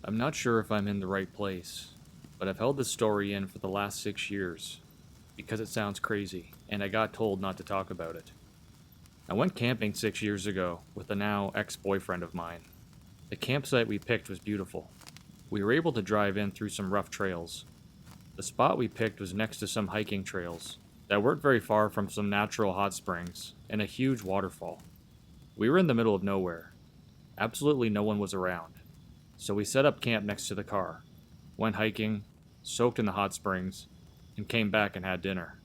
I'm not sure if I'm in the right place, but I've held this story in for the last 6 years because it sounds crazy, and I got told not to talk about it. I went camping 6 years ago with a now ex-boyfriend of mine. The campsite we picked was beautiful. We were able to drive in through some rough trails. The spot we picked was next to some hiking trails that weren't very far from some natural hot springs and a huge waterfall. We were in the middle of nowhere. Absolutely no one was around. So we set up camp next to the car, went hiking, soaked in the hot springs, and came back and had dinner.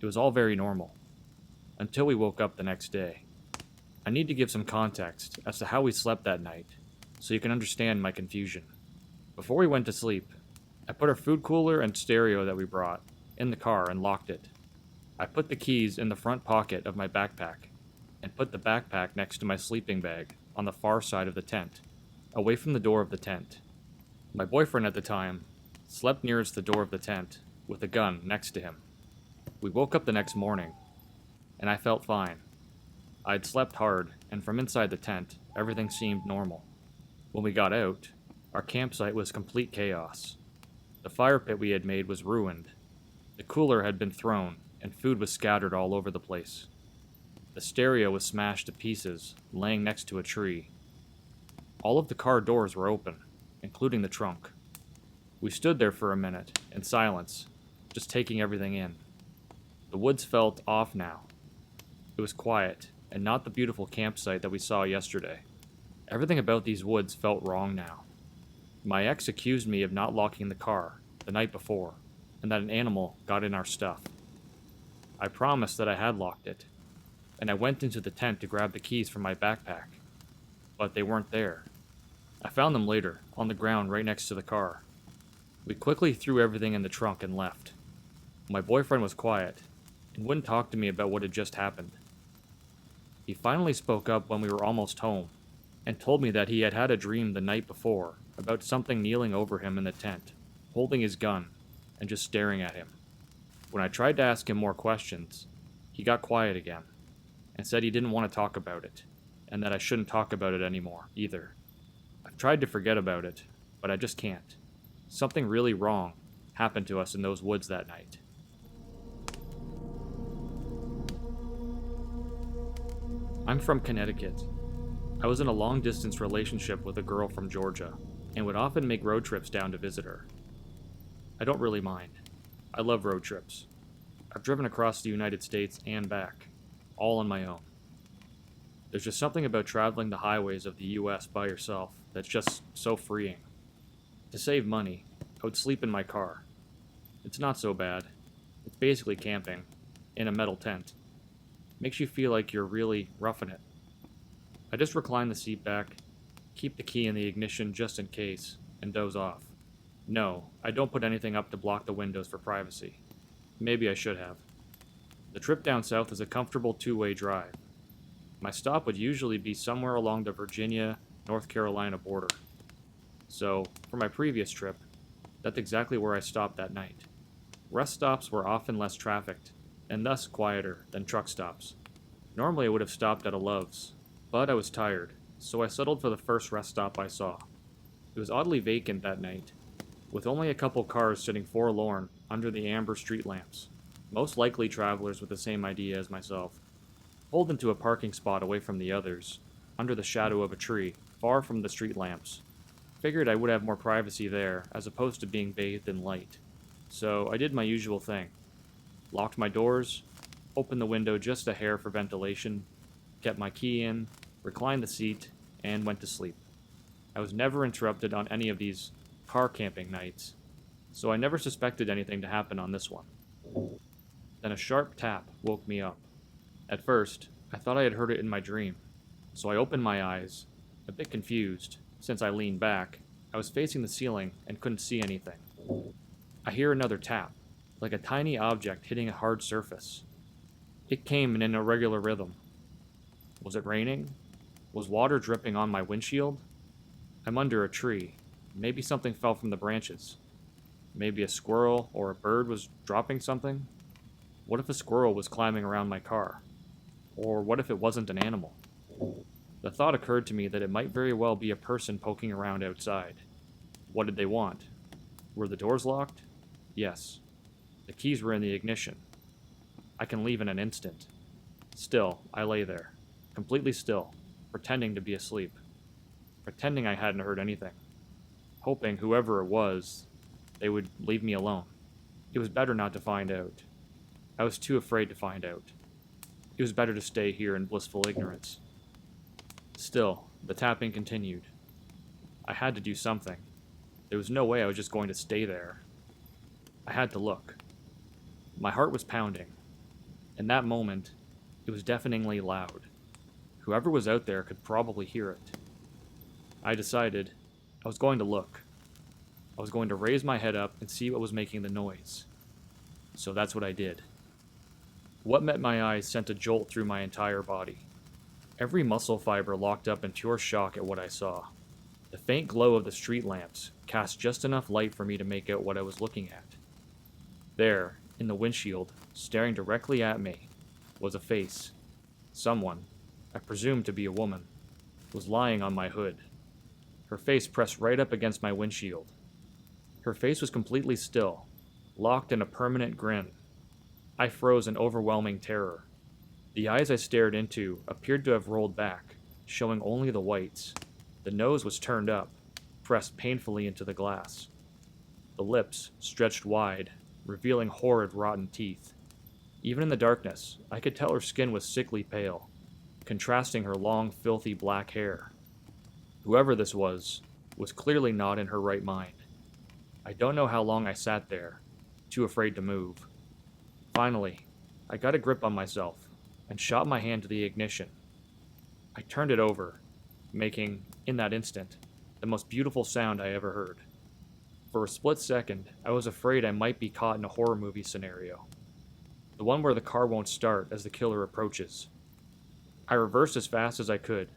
It was all very normal, until we woke up the next day. I need to give some context as to how we slept that night, so you can understand my confusion. Before we went to sleep, I put our food cooler and stereo that we brought in the car and locked it. I put the keys in the front pocket of my backpack, and put the backpack next to my sleeping bag on the far side of the tent, away from the door of the tent. My boyfriend at the time slept nearest the door of the tent, with a gun next to him. We woke up the next morning, and I felt fine. I'd slept hard, and from inside the tent, everything seemed normal. When we got out, our campsite was complete chaos. The fire pit we had made was ruined. The cooler had been thrown, and food was scattered all over the place. The stereo was smashed to pieces, laying next to a tree. All of the car doors were open, including the trunk. We stood there for a minute, in silence, just taking everything in. The woods felt off now. It was quiet, and not the beautiful campsite that we saw yesterday. Everything about these woods felt wrong now. My ex accused me of not locking the car the night before, and that an animal got in our stuff. I promised that I had locked it, and I went into the tent to grab the keys from my backpack, but they weren't there. I found them later, on the ground right next to the car. We quickly threw everything in the trunk and left. My boyfriend was quiet, and wouldn't talk to me about what had just happened. He finally spoke up when we were almost home, and told me that he had had a dream the night before about something kneeling over him in the tent, holding his gun, and just staring at him. When I tried to ask him more questions, he got quiet again, and said he didn't want to talk about it, and that I shouldn't talk about it anymore, either. I've tried to forget about it, but I just can't. Something really wrong happened to us in those woods that night. I'm from Connecticut. I was in a long-distance relationship with a girl from Georgia, and would often make road trips down to visit her. I don't really mind. I love road trips. I've driven across the United States and back, all on my own. There's just something about traveling the highways of the US by yourself that's just so freeing. To save money, I would sleep in my car. It's not so bad. It's basically camping, in a metal tent. Makes you feel like you're really roughing it. I just recline the seat back, keep the key in the ignition just in case, and doze off. No, I don't put anything up to block the windows for privacy. Maybe I should have. The trip down south is a comfortable two-way drive. My stop would usually be somewhere along the Virginia-North Carolina border. So, for my previous trip, that's exactly where I stopped that night. Rest stops were often less trafficked, and thus quieter than truck stops. Normally I would have stopped at a Love's, but I was tired, so I settled for the first rest stop I saw. It was oddly vacant that night, with only a couple cars sitting forlorn under the amber street lamps, most likely travelers with the same idea as myself. Pulled into a parking spot away from the others, under the shadow of a tree, far from the street lamps. Figured I would have more privacy there, as opposed to being bathed in light. So I did my usual thing. Locked my doors, opened the window just a hair for ventilation, kept my key in, reclined the seat, and went to sleep. I was never interrupted on any of these car camping nights, so I never suspected anything to happen on this one. Then a sharp tap woke me up. At first, I thought I had heard it in my dream, so I opened my eyes, a bit confused. Since I leaned back, I was facing the ceiling and couldn't see anything. I hear another tap, like a tiny object hitting a hard surface. It came in an irregular rhythm. Was it raining? Was water dripping on my windshield? I'm under a tree. Maybe something fell from the branches. Maybe a squirrel or a bird was dropping something? What if a squirrel was climbing around my car? Or what if it wasn't an animal? The thought occurred to me that it might very well be a person poking around outside. What did they want? Were the doors locked? Yes. The keys were in the ignition. I can leave in an instant. Still, I lay there, completely still, pretending to be asleep. Pretending I hadn't heard anything. Hoping whoever it was, they would leave me alone. It was better not to find out. I was too afraid to find out. It was better to stay here in blissful ignorance. Still, the tapping continued. I had to do something. There was no way I was just going to stay there. I had to look. My heart was pounding. In that moment, it was deafeningly loud. Whoever was out there could probably hear it. I decided I was going to look. I was going to raise my head up and see what was making the noise. So that's what I did. What met my eyes sent a jolt through my entire body. Every muscle fiber locked up in pure shock at what I saw. The faint glow of the street lamps cast just enough light for me to make out what I was looking at. There, in the windshield, staring directly at me, was a face. Someone, I presumed to be a woman, was lying on my hood. Her face pressed right up against my windshield. Her face was completely still, locked in a permanent grin. I froze in overwhelming terror. The eyes I stared into appeared to have rolled back, showing only the whites. The nose was turned up, pressed painfully into the glass. The lips stretched wide, revealing horrid rotten teeth. Even in the darkness, I could tell her skin was sickly pale, contrasting her long, filthy black hair. Whoever this was clearly not in her right mind. I don't know how long I sat there, too afraid to move. Finally, I got a grip on myself and shot my hand to the ignition. I turned it over, making, in that instant, the most beautiful sound I ever heard. For a split second, I was afraid I might be caught in a horror movie scenario. The one where the car won't start as the killer approaches. I reversed as fast as I could,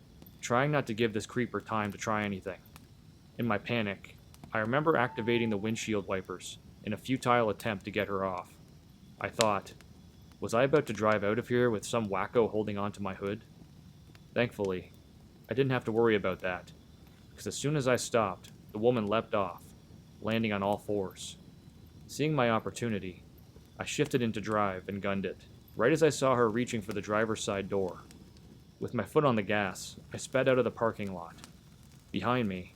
trying not to give this creeper time to try anything. In my panic, I remember activating the windshield wipers in a futile attempt to get her off. I thought, was I about to drive out of here with some wacko holding onto my hood? Thankfully, I didn't have to worry about that, because as soon as I stopped, the woman leapt off, landing on all fours. Seeing my opportunity, I shifted into drive and gunned it, right as I saw her reaching for the driver's side door. With my foot on the gas, I sped out of the parking lot. Behind me,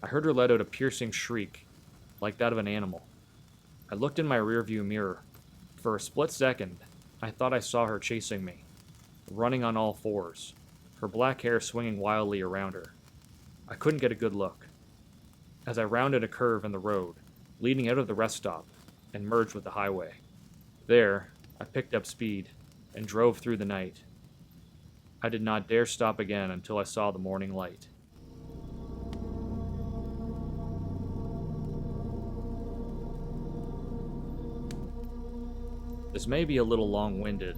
I heard her let out a piercing shriek, like that of an animal. I looked in my rearview mirror. For a split second, I thought I saw her chasing me, running on all fours, her black hair swinging wildly around her. I couldn't get a good look. As I rounded a curve in the road, leading out of the rest stop, and merged with the highway. There, I picked up speed and drove through the night. I did not dare stop again until I saw the morning light. This may be a little long-winded,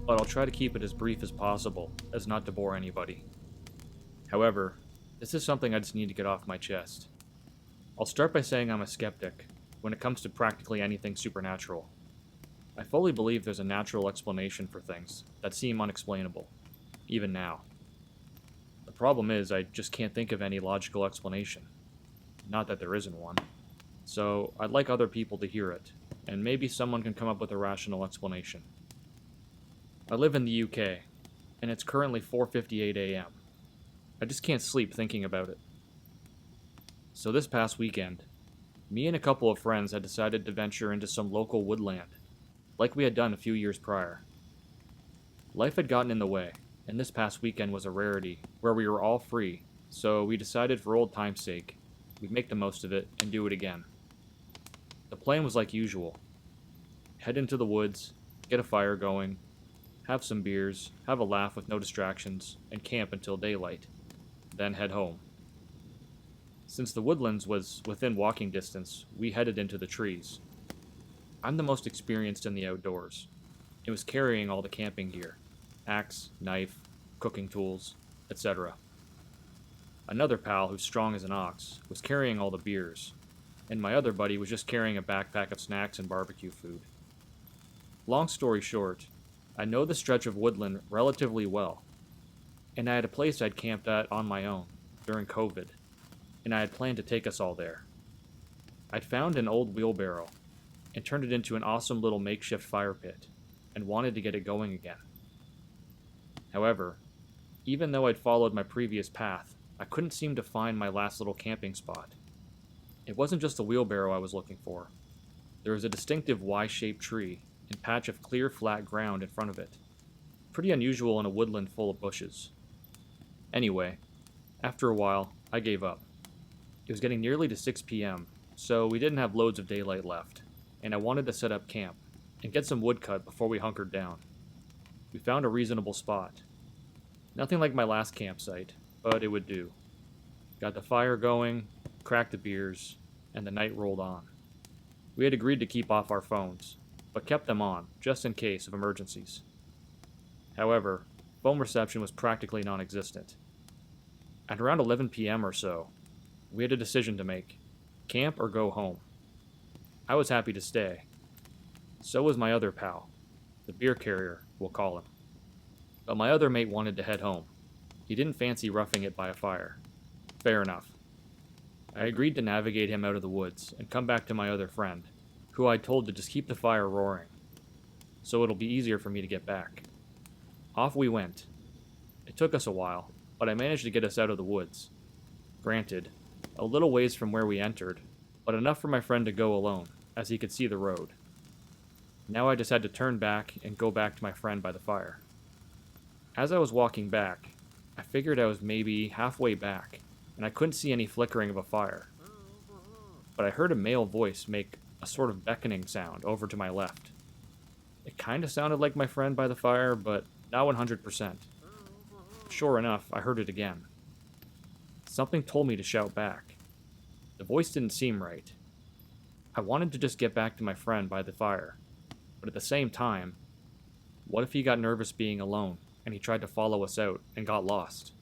but I'll try to keep it as brief as possible, as not to bore anybody. However, this is something I just need to get off my chest. I'll start by saying I'm a skeptic when it comes to practically anything supernatural. I fully believe there's a natural explanation for things that seem unexplainable, even now. The problem is I just can't think of any logical explanation. Not that there isn't one. So I'd like other people to hear it, and maybe someone can come up with a rational explanation. I live in the UK, and it's currently 4:58 a.m. I just can't sleep thinking about it. So this past weekend, me and a couple of friends had decided to venture into some local woodland, like we had done a few years prior. Life had gotten in the way, and this past weekend was a rarity, where we were all free, so we decided for old time's sake, we'd make the most of it and do it again. The plan was like usual. Head into the woods, get a fire going, have some beers, have a laugh with no distractions, and camp until daylight. Then head home. Since the woodlands was within walking distance, we headed into the trees. I'm the most experienced in the outdoors. It was carrying all the camping gear: axe, knife, cooking tools, etc. Another pal, who's strong as an ox, was carrying all the beers, and my other buddy was just carrying a backpack of snacks and barbecue food. Long story short, I know the stretch of woodland relatively well, and I had a place I'd camped at on my own during COVID. and I had planned to take us all there. I'd found an old wheelbarrow and turned it into an awesome little makeshift fire pit, and wanted to get it going again. However, even though I'd followed my previous path, I couldn't seem to find my last little camping spot. It wasn't just the wheelbarrow I was looking for. There was a distinctive Y-shaped tree and patch of clear, flat ground in front of it. Pretty unusual in a woodland full of bushes. Anyway, after a while, I gave up. It was getting nearly to 6 p.m., so we didn't have loads of daylight left, and I wanted to set up camp and get some wood cut before we hunkered down. We found a reasonable spot. Nothing like my last campsite, but it would do. Got the fire going, cracked the beers, and the night rolled on. We had agreed to keep off our phones, but kept them on, just in case of emergencies. However, phone reception was practically non-existent. At around 11 p.m. or so, we had a decision to make: camp or go home. I was happy to stay. So was my other pal, the beer carrier, we'll call him. But my other mate wanted to head home. He didn't fancy roughing it by a fire. Fair enough. I agreed to navigate him out of the woods and come back to my other friend, who I'd told to just keep the fire roaring, so it'll be easier for me to get back. Off we went. It took us a while, but I managed to get us out of the woods. Granted, a little ways from where we entered, but enough for my friend to go alone, as he could see the road. Now I just had to turn back and go back to my friend by the fire. As I was walking back, I figured I was maybe halfway back, and I couldn't see any flickering of a fire. But I heard a male voice make a sort of beckoning sound over to my left. It kinda sounded like my friend by the fire, but not 100%. Sure enough, I heard it again. Something told me to shout back. The voice didn't seem right. I wanted to just get back to my friend by the fire, but at the same time, what if he got nervous being alone and he tried to follow us out and got lost?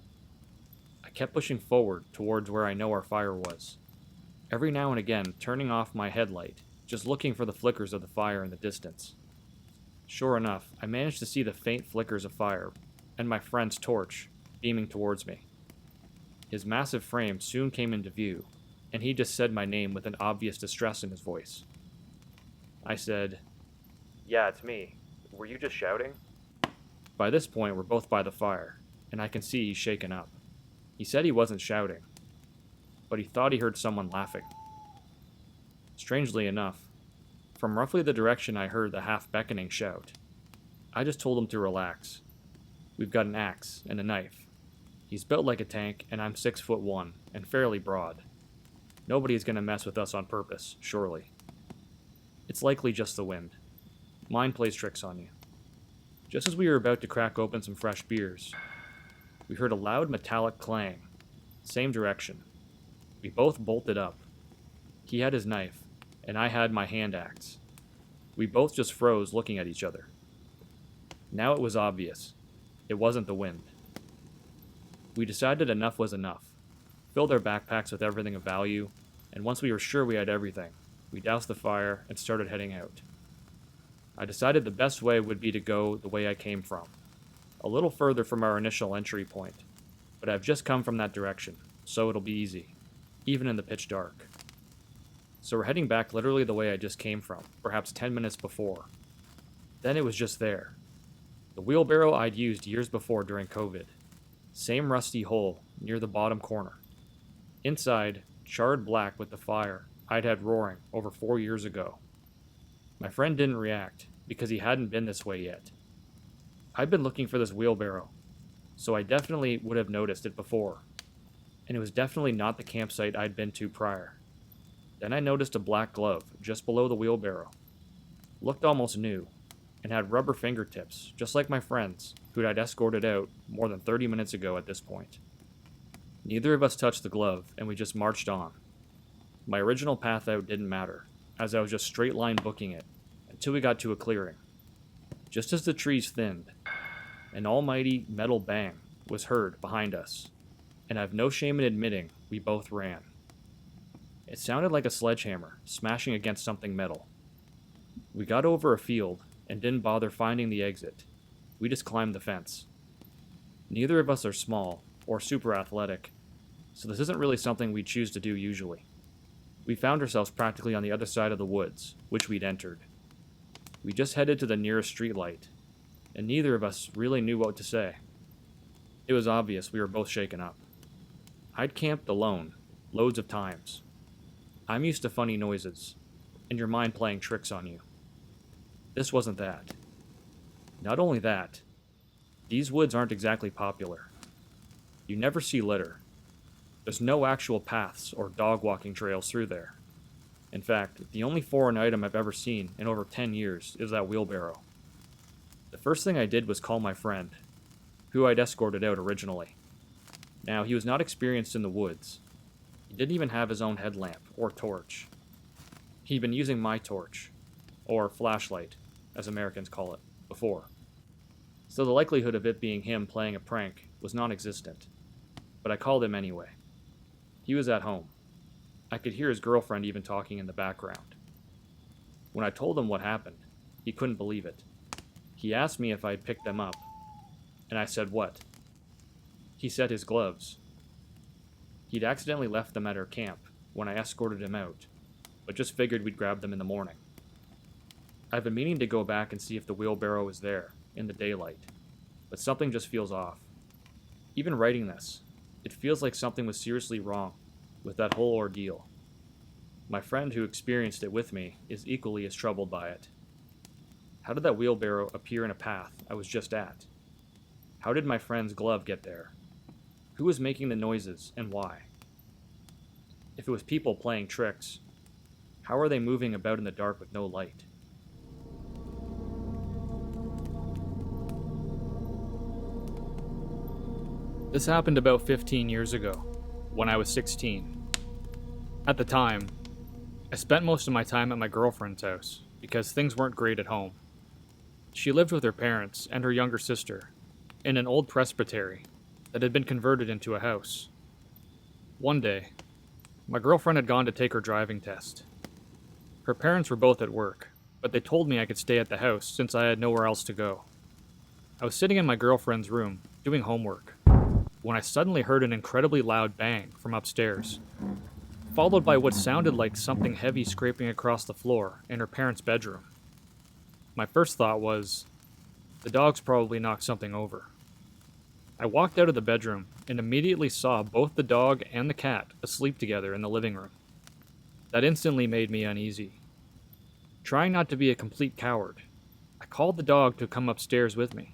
I kept pushing forward towards where I know our fire was, every now and again turning off my headlight, just looking for the flickers of the fire in the distance. Sure enough, I managed to see the faint flickers of fire and my friend's torch beaming towards me. His massive frame soon came into view, and he just said my name with an obvious distress in his voice. I said, "Yeah, it's me. Were you just shouting?" By this point, we're both by the fire, and I can see he's shaken up. He said he wasn't shouting, but he thought he heard someone laughing. Strangely enough, from roughly the direction I heard the half-beckoning shout, I just told him to relax. We've got an axe and a knife. He's built like a tank, and I'm 6'1" and fairly broad. Nobody is going to mess with us on purpose, surely. It's likely just the wind. Mind plays tricks on you. Just as we were about to crack open some fresh beers, we heard a loud metallic clang. Same direction. We both bolted up. He had his knife, and I had my hand axe. We both just froze looking at each other. Now it was obvious. It wasn't the wind. We decided enough was enough, filled our backpacks with everything of value, and once we were sure we had everything, we doused the fire and started heading out. I decided the best way would be to go the way I came from, a little further from our initial entry point, but I've just come from that direction, so it'll be easy, even in the pitch dark. So we're heading back literally the way I just came from, perhaps 10 minutes before. Then it was just there. The wheelbarrow I'd used years before during COVID. Same rusty hole near the bottom corner. Inside, charred black with the fire I'd had roaring over 4 years ago. My friend didn't react because he hadn't been this way yet. I'd been looking for this wheelbarrow, so I definitely would have noticed it before, and it was definitely not the campsite I'd been to prior. Then I noticed a black glove just below the wheelbarrow. Looked almost new, and had rubber fingertips, just like my friend's, who I'd escorted out more than 30 minutes ago at this point. Neither of us touched the glove, and we just marched on. My original path out didn't matter, as I was just straight line booking it, until we got to a clearing. Just as the trees thinned, an almighty metal bang was heard behind us, and I've no shame in admitting we both ran. It sounded like a sledgehammer smashing against something metal. We got over a field and didn't bother finding the exit. We just climbed the fence. Neither of us are small or super athletic, so this isn't really something we'd choose to do usually. We found ourselves practically on the other side of the woods, which we'd entered. We just headed to the nearest streetlight, and neither of us really knew what to say. It was obvious we were both shaken up. I'd camped alone, loads of times. I'm used to funny noises, and your mind playing tricks on you. This wasn't that. Not only that, these woods aren't exactly popular. You never see litter. There's no actual paths or dog walking trails through there. In fact, the only foreign item I've ever seen in over 10 years is that wheelbarrow. The first thing I did was call my friend, who I'd escorted out originally. Now, he was not experienced in the woods. He didn't even have his own headlamp or torch. He'd been using my torch, or flashlight, as Americans call it, before. So the likelihood of it being him playing a prank was non-existent. But I called him anyway. He was at home. I could hear his girlfriend even talking in the background. When I told him what happened, he couldn't believe it. He asked me if I'd picked them up, and I said what? He said his gloves. He'd accidentally left them at our camp when I escorted him out, but just figured we'd grab them in the morning. I've been meaning to go back and see if the wheelbarrow is there, in the daylight, but something just feels off. Even writing this, it feels like something was seriously wrong with that whole ordeal. My friend who experienced it with me is equally as troubled by it. How did that wheelbarrow appear in a path I was just at? How did my friend's glove get there? Who was making the noises and why? If it was people playing tricks, how are they moving about in the dark with no light? This happened about 15 years ago, when I was 16. At the time, I spent most of my time at my girlfriend's house because things weren't great at home. She lived with her parents and her younger sister in an old presbytery that had been converted into a house. One day, my girlfriend had gone to take her driving test. Her parents were both at work, but they told me I could stay at the house since I had nowhere else to go. I was sitting in my girlfriend's room, doing homework, when I suddenly heard an incredibly loud bang from upstairs, followed by what sounded like something heavy scraping across the floor in her parents' bedroom. My first thought was, the dogs probably knocked something over. I walked out of the bedroom and immediately saw both the dog and the cat asleep together in the living room. That instantly made me uneasy. Trying not to be a complete coward, I called the dog to come upstairs with me.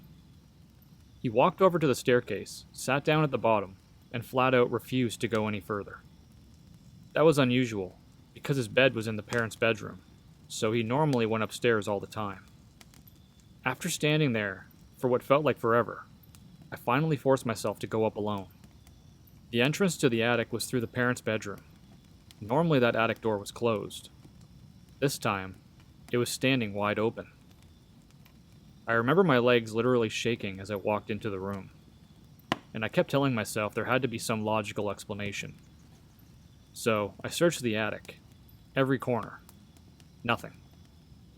He walked over to the staircase, sat down at the bottom, and flat out refused to go any further. That was unusual, because his bed was in the parents' bedroom, so he normally went upstairs all the time. After standing there for what felt like forever, I finally forced myself to go up alone. The entrance to the attic was through the parents' bedroom. Normally that attic door was closed. This time, it was standing wide open. I remember my legs literally shaking as I walked into the room, and I kept telling myself there had to be some logical explanation. So I searched the attic, every corner. Nothing.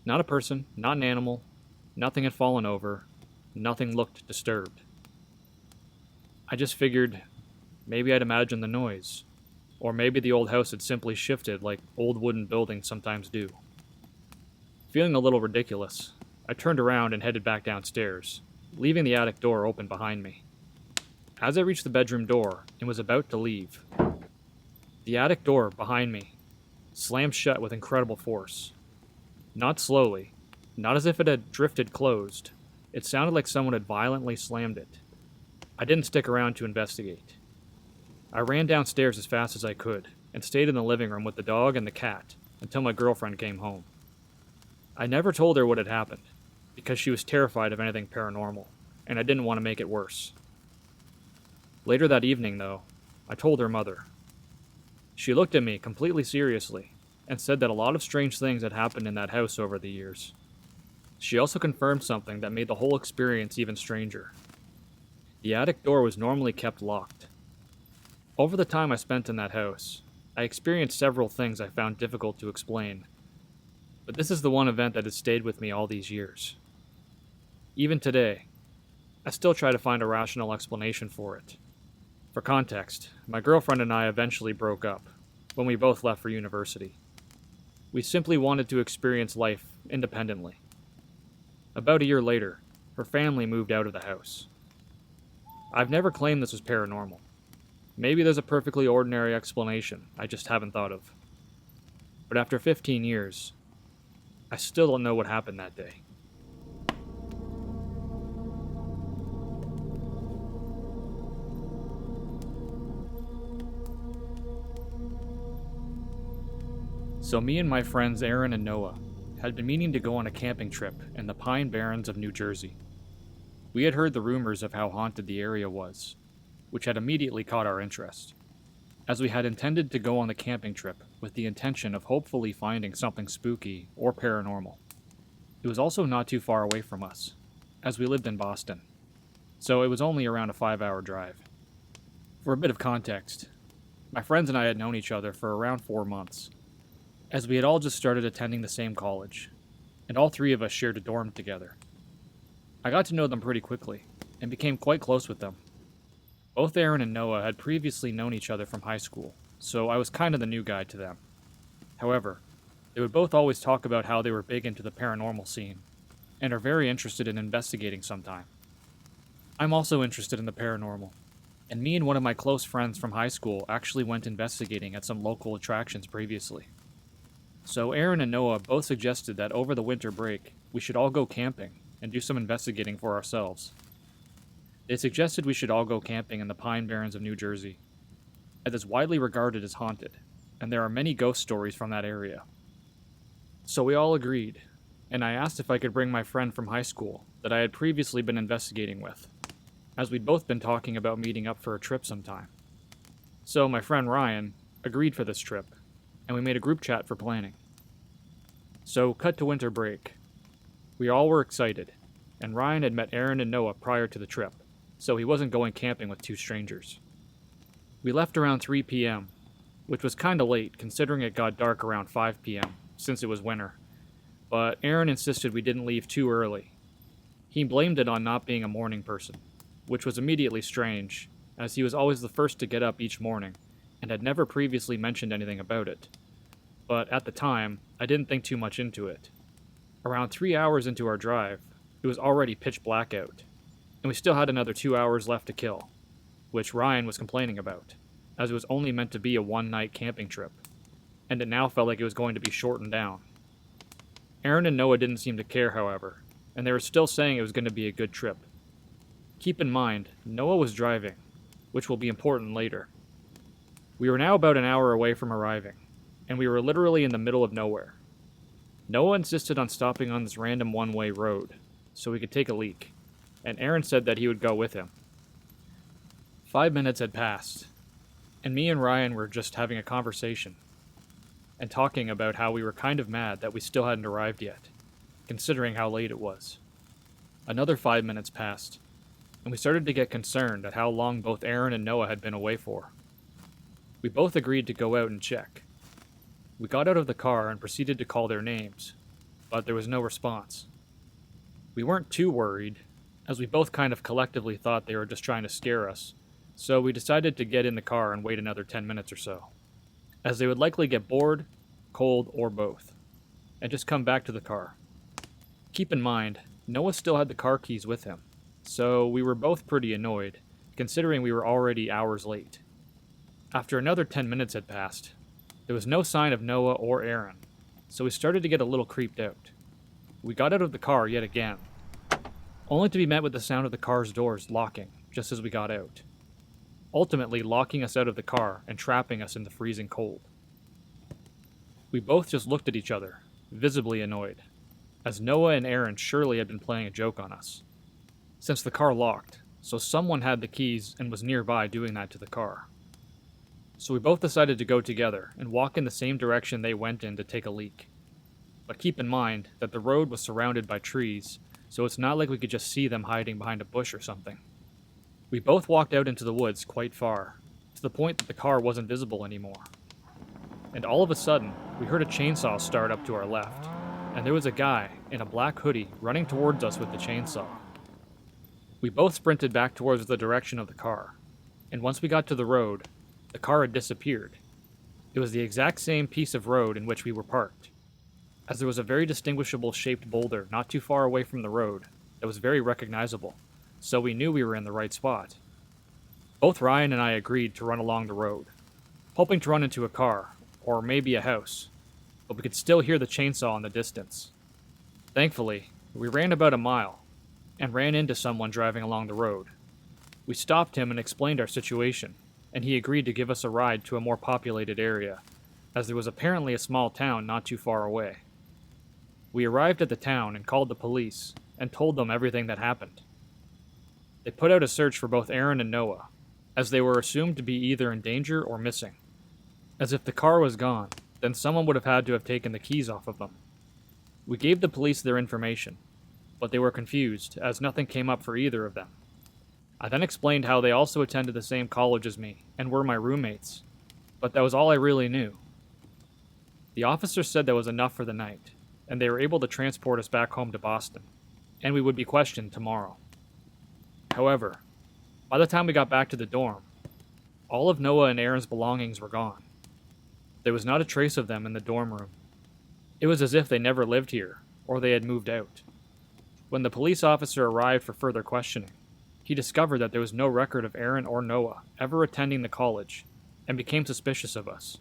Not a person, not an animal, nothing had fallen over, nothing looked disturbed. I just figured maybe I'd imagined the noise, or maybe the old house had simply shifted like old wooden buildings sometimes do. Feeling a little ridiculous, I turned around and headed back downstairs, leaving the attic door open behind me. As I reached the bedroom door and was about to leave, the attic door behind me slammed shut with incredible force. Not slowly, not as if it had drifted closed. It sounded like someone had violently slammed it. I didn't stick around to investigate. I ran downstairs as fast as I could and stayed in the living room with the dog and the cat until my girlfriend came home. I never told her what had happened, because she was terrified of anything paranormal, and I didn't want to make it worse. Later that evening, though, I told her mother. She looked at me completely seriously and said that a lot of strange things had happened in that house over the years. She also confirmed something that made the whole experience even stranger. The attic door was normally kept locked. Over the time I spent in that house, I experienced several things I found difficult to explain, but this is the one event that has stayed with me all these years. Even today, I still try to find a rational explanation for it. For context, my girlfriend and I eventually broke up when we both left for university. We simply wanted to experience life independently. About a year later, her family moved out of the house. I've never claimed this was paranormal. Maybe there's a perfectly ordinary explanation I just haven't thought of. But after 15 years, I still don't know what happened that day. So me and my friends Aaron and Noah had been meaning to go on a camping trip in the Pine Barrens of New Jersey. We had heard the rumors of how haunted the area was, which had immediately caught our interest, as we had intended to go on the camping trip with the intention of hopefully finding something spooky or paranormal. It was also not too far away from us, as we lived in Boston, so it was only around a 5-hour drive. For a bit of context, my friends and I had known each other for around 4 months, as we had all just started attending the same college, and all three of us shared a dorm together. I got to know them pretty quickly, and became quite close with them. Both Aaron and Noah had previously known each other from high school, so I was kind of the new guy to them. However, they would both always talk about how they were big into the paranormal scene, and are very interested in investigating sometime. I'm also interested in the paranormal, and me and one of my close friends from high school actually went investigating at some local attractions previously. So Aaron and Noah both suggested that over the winter break, we should all go camping and do some investigating for ourselves. They suggested we should all go camping in the Pine Barrens of New Jersey. It is widely regarded as haunted, and there are many ghost stories from that area. So we all agreed, and I asked if I could bring my friend from high school that I had previously been investigating with, as we'd both been talking about meeting up for a trip sometime. So my friend Ryan agreed for this trip, and we made a group chat for planning. So, cut to winter break. We all were excited, and Ryan had met Aaron and Noah prior to the trip, so he wasn't going camping with two strangers. We left around 3 p.m., which was kinda late considering it got dark around 5 p.m., since it was winter, but Aaron insisted we didn't leave too early. He blamed it on not being a morning person, which was immediately strange, as he was always the first to get up each morning, and had never previously mentioned anything about it. But at the time, I didn't think too much into it. Around 3 hours into our drive, it was already pitch black out, and we still had another 2 hours left to kill, which Ryan was complaining about, as it was only meant to be a one-night camping trip, and it now felt like it was going to be shortened down. Aaron and Noah didn't seem to care, however, and they were still saying it was going to be a good trip. Keep in mind, Noah was driving, which will be important later. We were now about an hour away from arriving, and we were literally in the middle of nowhere. Noah insisted on stopping on this random one-way road, so we could take a leak, and Aaron said that he would go with him. 5 minutes had passed, and me and Ryan were just having a conversation, and talking about how we were kind of mad that we still hadn't arrived yet, considering how late it was. Another 5 minutes passed, and we started to get concerned at how long both Aaron and Noah had been away for. We both agreed to go out and check. We got out of the car and proceeded to call their names, but there was no response. We weren't too worried, as we both kind of collectively thought they were just trying to scare us, so we decided to get in the car and wait another 10 minutes or so, as they would likely get bored, cold, or both, and just come back to the car. Keep in mind, Noah still had the car keys with him, so we were both pretty annoyed, considering we were already hours late. After another 10 minutes had passed, there was no sign of Noah or Aaron, so we started to get a little creeped out. We got out of the car yet again, only to be met with the sound of the car's doors locking just as we got out, ultimately locking us out of the car and trapping us in the freezing cold. We both just looked at each other, visibly annoyed, as Noah and Aaron surely had been playing a joke on us, since the car locked, so someone had the keys and was nearby doing that to the car. So we both decided to go together and walk in the same direction they went in to take a leak. But keep in mind that the road was surrounded by trees, so it's not like we could just see them hiding behind a bush or something. We both walked out into the woods quite far, to the point that the car wasn't visible anymore. And all of a sudden, we heard a chainsaw start up to our left, and there was a guy in a black hoodie running towards us with the chainsaw. We both sprinted back towards the direction of the car, and once we got to the road, the car had disappeared. It was the exact same piece of road in which we were parked, as there was a very distinguishable shaped boulder not too far away from the road that was very recognizable, so we knew we were in the right spot. Both Ryan and I agreed to run along the road, hoping to run into a car, or maybe a house, but we could still hear the chainsaw in the distance. Thankfully, we ran about a mile, and ran into someone driving along the road. We stopped him and explained our situation, and he agreed to give us a ride to a more populated area, as there was apparently a small town not too far away. We arrived at the town and called the police, and told them everything that happened. They put out a search for both Aaron and Noah, as they were assumed to be either in danger or missing. As if the car was gone, then someone would have had to have taken the keys off of them. We gave the police their information, but they were confused, as nothing came up for either of them. I then explained how they also attended the same college as me, and were my roommates, but that was all I really knew. The officer said that was enough for the night, and they were able to transport us back home to Boston, and we would be questioned tomorrow. However, by the time we got back to the dorm, all of Noah and Aaron's belongings were gone. There was not a trace of them in the dorm room. It was as if they never lived here, or they had moved out. When the police officer arrived for further questioning, he discovered that there was no record of Aaron or Noah ever attending the college, and became suspicious of us.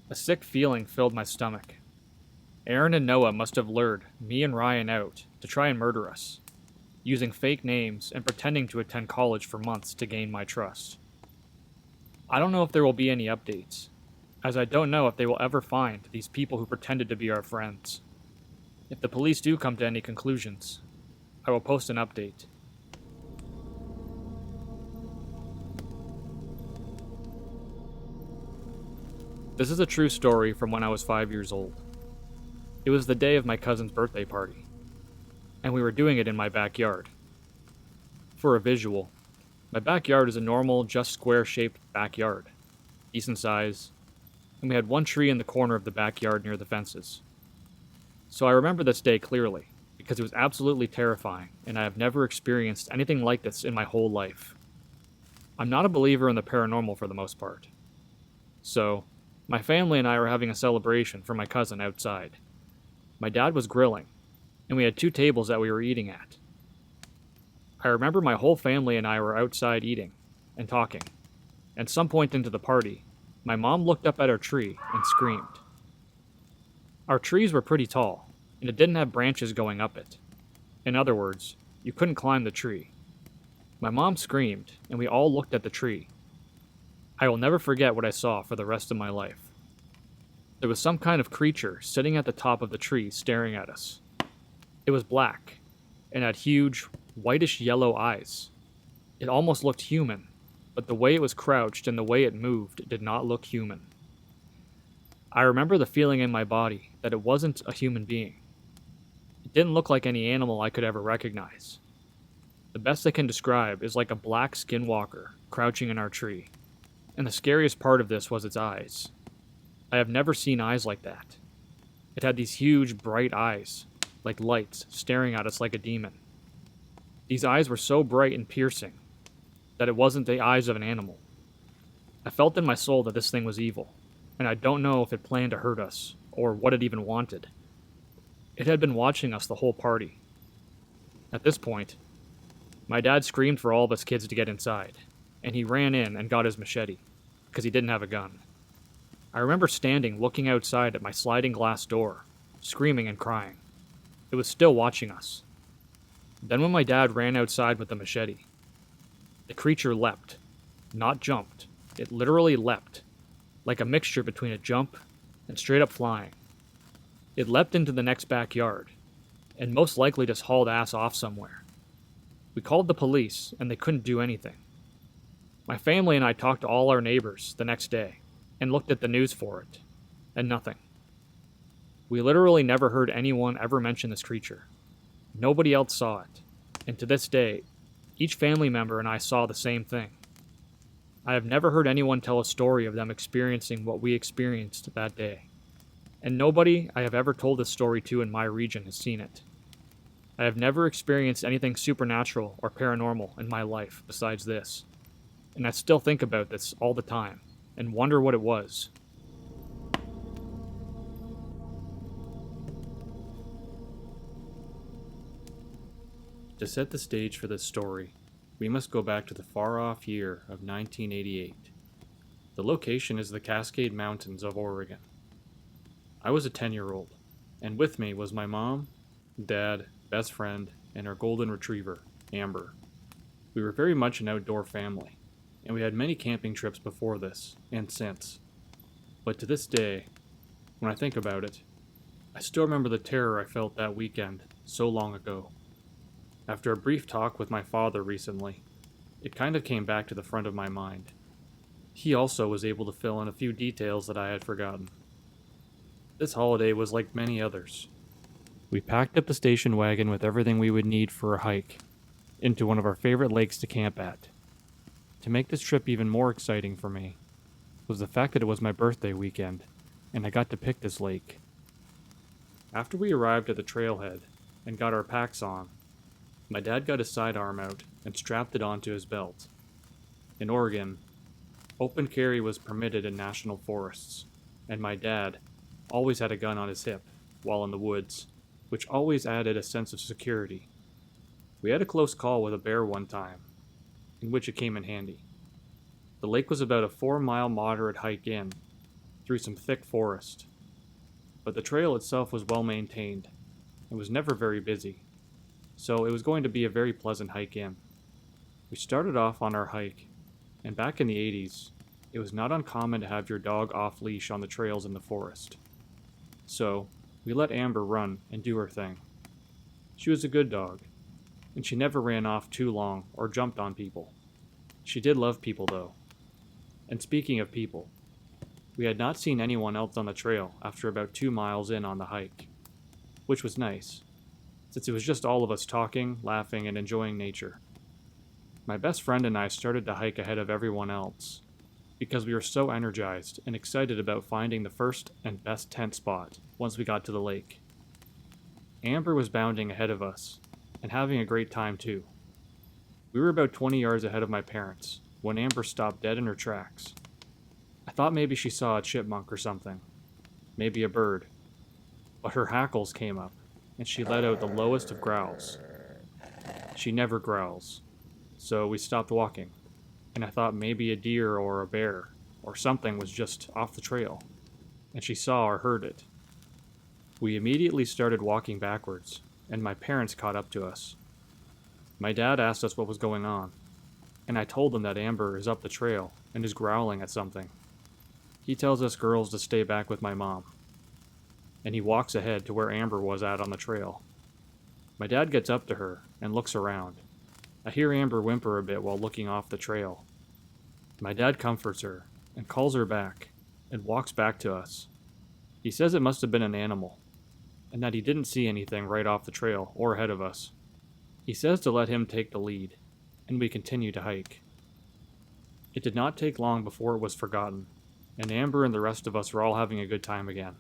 A sick feeling filled my stomach. Aaron and Noah must have lured me and Ryan out to try and murder us, using fake names and pretending to attend college for months to gain my trust. I don't know if there will be any updates, as I don't know if they will ever find these people who pretended to be our friends. If the police do come to any conclusions, I will post an update. This is a true story from when I was 5 years old. It was the day of my cousin's birthday party, and we were doing it in my backyard. For a visual, my backyard is a normal, just square-shaped backyard, decent size, and we had one tree in the corner of the backyard near the fences. So I remember this day clearly, because it was absolutely terrifying, and I have never experienced anything like this in my whole life. I'm not a believer in the paranormal for the most part. So, my family and I were having a celebration for my cousin outside. My dad was grilling, and we had 2 tables that we were eating at. I remember my whole family and I were outside eating and talking, and some point into the party, my mom looked up at our tree and screamed. Our trees were pretty tall, and it didn't have branches going up it. In other words, you couldn't climb the tree. My mom screamed, and we all looked at the tree. I will never forget what I saw for the rest of my life. There was some kind of creature sitting at the top of the tree staring at us. It was black, and had huge, whitish-yellow eyes. It almost looked human, but the way it was crouched and the way it moved did not look human. I remember the feeling in my body that it wasn't a human being. It didn't look like any animal I could ever recognize. The best I can describe is like a black skinwalker crouching in our tree, and the scariest part of this was its eyes. I have never seen eyes like that. It had these huge, bright eyes, like lights, staring at us like a demon. These eyes were so bright and piercing that it wasn't the eyes of an animal. I felt in my soul that this thing was evil, and I don't know if it planned to hurt us, or what it even wanted. It had been watching us the whole party. At this point, my dad screamed for all of us kids to get inside, and he ran in and got his machete, because he didn't have a gun. I remember standing looking outside at my sliding glass door, screaming and crying. It was still watching us. Then when my dad ran outside with the machete, the creature leapt, not jumped. It literally leapt, like a mixture between a jump and straight up flying. It leapt into the next backyard, and most likely just hauled ass off somewhere. We called the police, and they couldn't do anything. My family and I talked to all our neighbors the next day, and looked at the news for it, and nothing. We literally never heard anyone ever mention this creature. Nobody else saw it, and to this day, each family member and I saw the same thing. I have never heard anyone tell a story of them experiencing what we experienced that day, and nobody I have ever told this story to in my region has seen it. I have never experienced anything supernatural or paranormal in my life besides this. and I still think about this all the time and wonder what it was. To set the stage for this story, we must go back to the far-off year of 1988. The location is the Cascade Mountains of Oregon. I was a 10-year-old, and with me was my mom, dad, best friend, and our golden retriever, Amber. We were very much an outdoor family, and we had many camping trips before this, and since. But to this day, when I think about it, I still remember the terror I felt that weekend, so long ago. After a brief talk with my father recently, it kind of came back to the front of my mind. He also was able to fill in a few details that I had forgotten. This holiday was like many others. We packed up the station wagon with everything we would need for a hike into one of our favorite lakes to camp at. To make this trip even more exciting for me was the fact that it was my birthday weekend, and I got to pick this lake. After we arrived at the trailhead and got our packs on, my dad got his sidearm out and strapped it onto his belt. In Oregon, open carry was permitted in national forests, and my dad always had a gun on his hip while in the woods, which always added a sense of security. We had a close call with a bear one time, in which it came in handy. The lake was about a 4-mile moderate hike in, through some thick forest, but the trail itself was well maintained and was never very busy, so it was going to be a very pleasant hike in. We started off on our hike, and back in the 80s, it was not uncommon to have your dog off leash on the trails in the forest. So, we let Amber run and do her thing. She was a good dog, and she never ran off too long or jumped on people. She did love people though. And speaking of people, we had not seen anyone else on the trail after about 2 miles in on the hike, which was nice, since it was just all of us talking, laughing, and enjoying nature. My best friend and I started to hike ahead of everyone else, because we were so energized and excited about finding the first and best tent spot once we got to the lake. Amber was bounding ahead of us, and having a great time too. We were about 20 yards ahead of my parents, when Amber stopped dead in her tracks. I thought maybe she saw a chipmunk or something, maybe a bird, but her hackles came up, and she let out the lowest of growls. She never growls, so we stopped walking, and I thought maybe a deer or a bear or something was just off the trail, and she saw or heard it. We immediately started walking backwards, and my parents caught up to us. My dad asked us what was going on, and I told him that Amber is up the trail and is growling at something. He tells us girls to stay back with my mom, and he walks ahead to where Amber was at on the trail. My dad gets up to her and looks around. I hear Amber whimper a bit while looking off the trail. My dad comforts her and calls her back and walks back to us. He says it must have been an animal, and that he didn't see anything right off the trail or ahead of us. He says to let him take the lead, and we continue to hike. It did not take long before it was forgotten, and Amber and the rest of us were all having a good time again.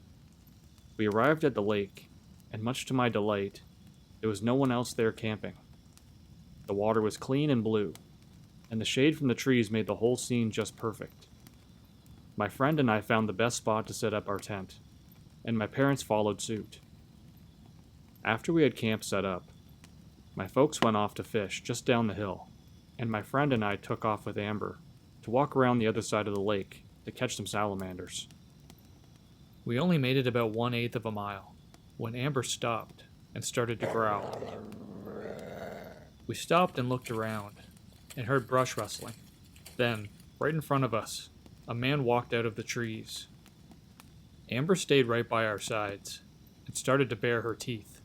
We arrived at the lake, and much to my delight, there was no one else there camping. The water was clean and blue, and the shade from the trees made the whole scene just perfect. My friend and I found the best spot to set up our tent, and my parents followed suit. After we had camp set up, my folks went off to fish just down the hill, and my friend and I took off with Amber to walk around the other side of the lake to catch some salamanders. We only made it about 1/8 of a mile when Amber stopped and started to growl. We stopped and looked around and heard brush rustling. Then, right in front of us, a man walked out of the trees. Amber stayed right by our sides and started to bare her teeth.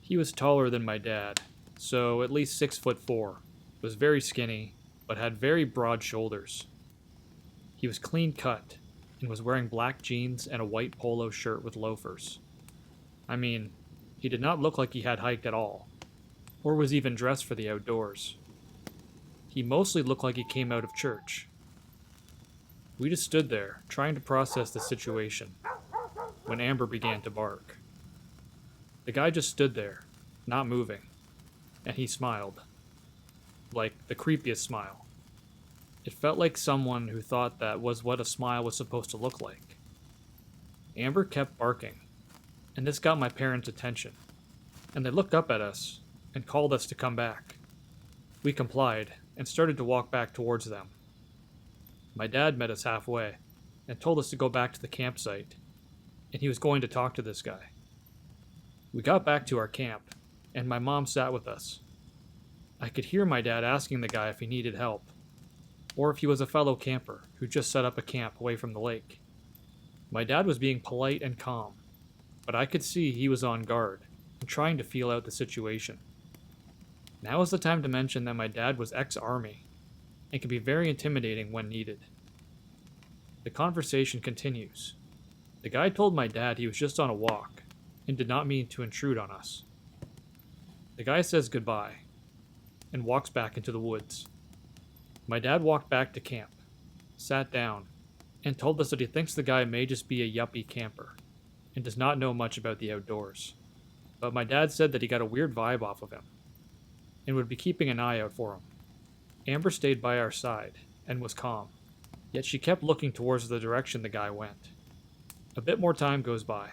He was taller than my dad, so at least 6'4", was very skinny, but had very broad shoulders. He was clean cut and was wearing black jeans and a white polo shirt with loafers. I mean, he did not look like he had hiked at all, or was even dressed for the outdoors. He mostly looked like he came out of church. We just stood there, trying to process the situation, when Amber began to bark. The guy just stood there, not moving, and he smiled. Like the creepiest smile. It felt like someone who thought that was what a smile was supposed to look like. Amber kept barking, and this got my parents' attention, and they looked up at us and called us to come back. We complied and started to walk back towards them. My dad met us halfway and told us to go back to the campsite, and he was going to talk to this guy. We got back to our camp, and my mom sat with us. I could hear my dad asking the guy if he needed help, or if he was a fellow camper who just set up a camp away from the lake. My dad was being polite and calm, but I could see he was on guard and trying to feel out the situation. Now is the time to mention that my dad was ex-army and can be very intimidating when needed. The conversation continues. The guy told my dad he was just on a walk and did not mean to intrude on us. The guy says goodbye and walks back into the woods. My dad walked back to camp, sat down, and told us that he thinks the guy may just be a yuppie camper and does not know much about the outdoors. But my dad said that he got a weird vibe off of him and would be keeping an eye out for him. Amber stayed by our side and was calm, yet she kept looking towards the direction the guy went. A bit more time goes by,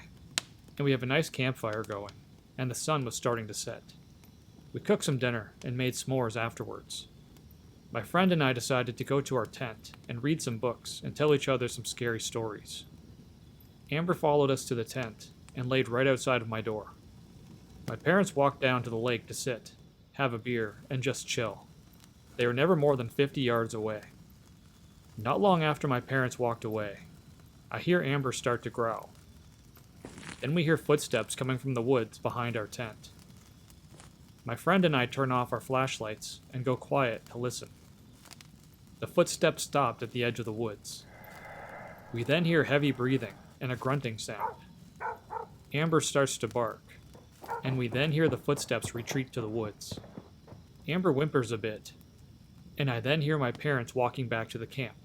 and we have a nice campfire going, and the sun was starting to set. We cooked some dinner and made s'mores afterwards. My friend and I decided to go to our tent and read some books and tell each other some scary stories. Amber followed us to the tent and laid right outside of my door. My parents walked down to the lake to sit, have a beer, and just chill. They were never more than 50 yards away. Not long after my parents walked away, I hear Amber start to growl. Then we hear footsteps coming from the woods behind our tent. My friend and I turn off our flashlights and go quiet to listen. The footsteps stopped at the edge of the woods. We then hear heavy breathing and a grunting sound. Amber starts to bark, and we then hear the footsteps retreat to the woods. Amber whimpers a bit, and I then hear my parents walking back to the camp.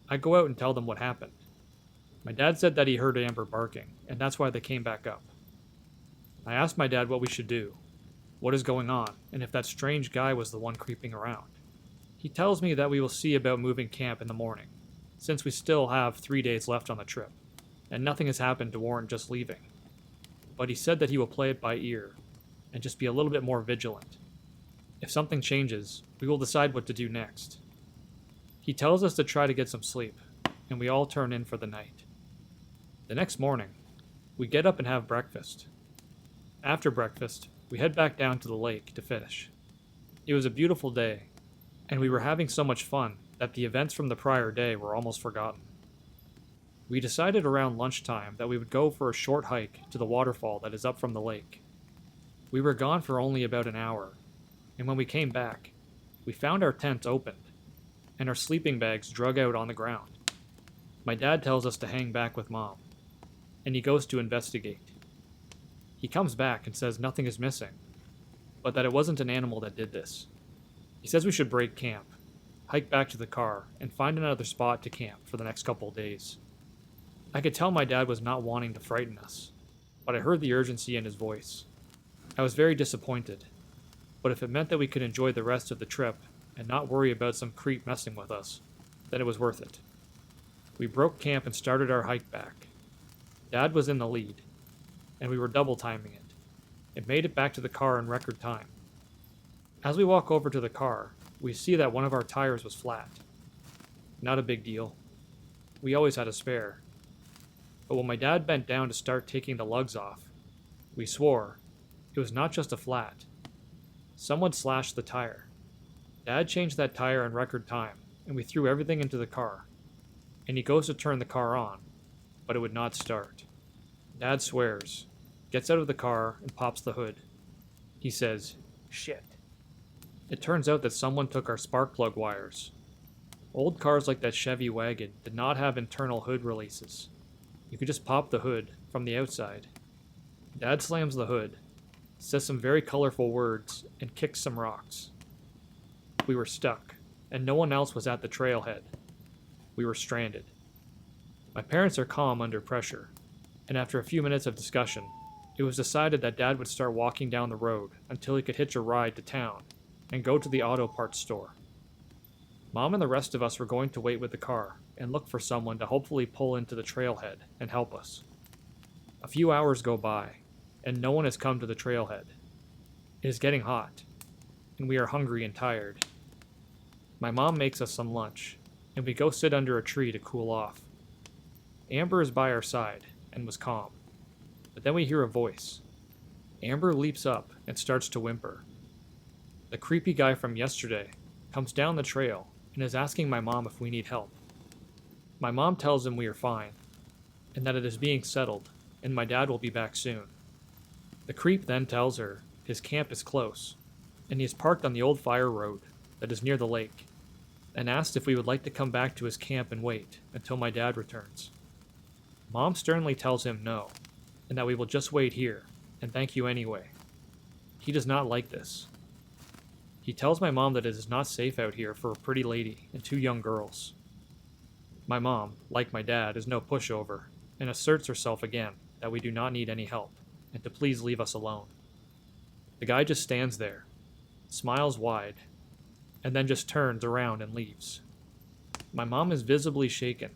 I go out and tell them what happened. My dad said that he heard Amber barking, and that's why they came back up. I asked my dad what we should do, what is going on, and if that strange guy was the one creeping around. He tells me that we will see about moving camp in the morning, since we still have 3 days left on the trip, and nothing has happened to warrant just leaving. But he said that he will play it by ear, and just be a little bit more vigilant. If something changes, we will decide what to do next. He tells us to try to get some sleep, and we all turn in for the night. The next morning, we get up and have breakfast. After breakfast, we head back down to the lake to finish. It was a beautiful day, and we were having so much fun that the events from the prior day were almost forgotten. We decided around lunchtime that we would go for a short hike to the waterfall that is up from the lake. We were gone for only about an hour, and when we came back, we found our tents opened, and our sleeping bags drug out on the ground. My dad tells us to hang back with Mom, and he goes to investigate. He comes back and says nothing is missing, but that it wasn't an animal that did this. He says we should break camp, hike back to the car, and find another spot to camp for the next couple of days. I could tell my dad was not wanting to frighten us, but I heard the urgency in his voice. I was very disappointed, but if it meant that we could enjoy the rest of the trip and not worry about some creep messing with us, then it was worth it. We broke camp and started our hike back. Dad was in the lead, and we were double timing it. It made it back to the car in record time. As we walk over to the car, we see that one of our tires was flat. Not a big deal. We always had a spare. But when my dad bent down to start taking the lugs off, we swore it was not just a flat. Someone slashed the tire. Dad changed that tire in record time, and we threw everything into the car. And he goes to turn the car on, but it would not start. Dad swears, gets out of the car, and pops the hood. He says, "Shit." It turns out that someone took our spark plug wires. Old cars like that Chevy wagon did not have internal hood releases. You could just pop the hood from the outside. Dad slams the hood, says some very colorful words, and kicks some rocks. We were stuck, and no one else was at the trailhead. We were stranded. My parents are calm under pressure, and after a few minutes of discussion, it was decided that Dad would start walking down the road until he could hitch a ride to town and go to the auto parts store. Mom and the rest of us were going to wait with the car and look for someone to hopefully pull into the trailhead and help us. A few hours go by, and no one has come to the trailhead. It is getting hot, and we are hungry and tired. My mom makes us some lunch, and we go sit under a tree to cool off. Amber is by our side and was calm, but then we hear a voice. Amber leaps up and starts to whimper. The creepy guy from yesterday comes down the trail and is asking my mom if we need help. My mom tells him we are fine, and that it is being settled, and my dad will be back soon. The creep then tells her his camp is close, and he is parked on the old fire road that is near the lake, and asked if we would like to come back to his camp and wait until my dad returns. Mom sternly tells him no, and that we will just wait here, and thank you anyway. He does not like this. He tells my mom that it is not safe out here for a pretty lady and two young girls. My mom, like my dad, is no pushover, and asserts herself again that we do not need any help, and to please leave us alone. The guy just stands there, smiles wide, and then just turns around and leaves. My mom is visibly shaken,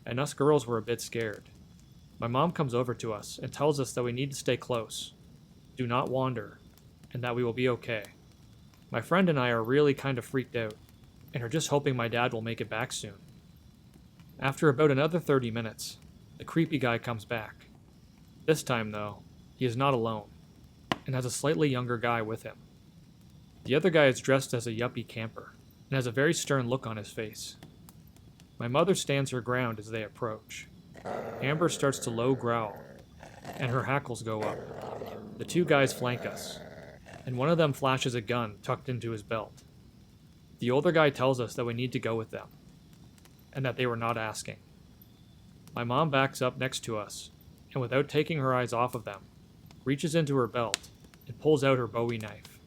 and us girls were a bit scared. My mom comes over to us and tells us that we need to stay close, do not wander, and that we will be okay. My friend and I are really kind of freaked out, and are just hoping my dad will make it back soon. After about another 30 minutes, the creepy guy comes back. This time, though, he is not alone, and has a slightly younger guy with him. The other guy is dressed as a yuppie camper, and has a very stern look on his face. My mother stands her ground as they approach. Amber starts to low growl, and her hackles go up. The two guys flank us, and one of them flashes a gun tucked into his belt. The older guy tells us that we need to go with them, and that they were not asking. My mom backs up next to us, and without taking her eyes off of them, reaches into her belt and pulls out her Bowie knife.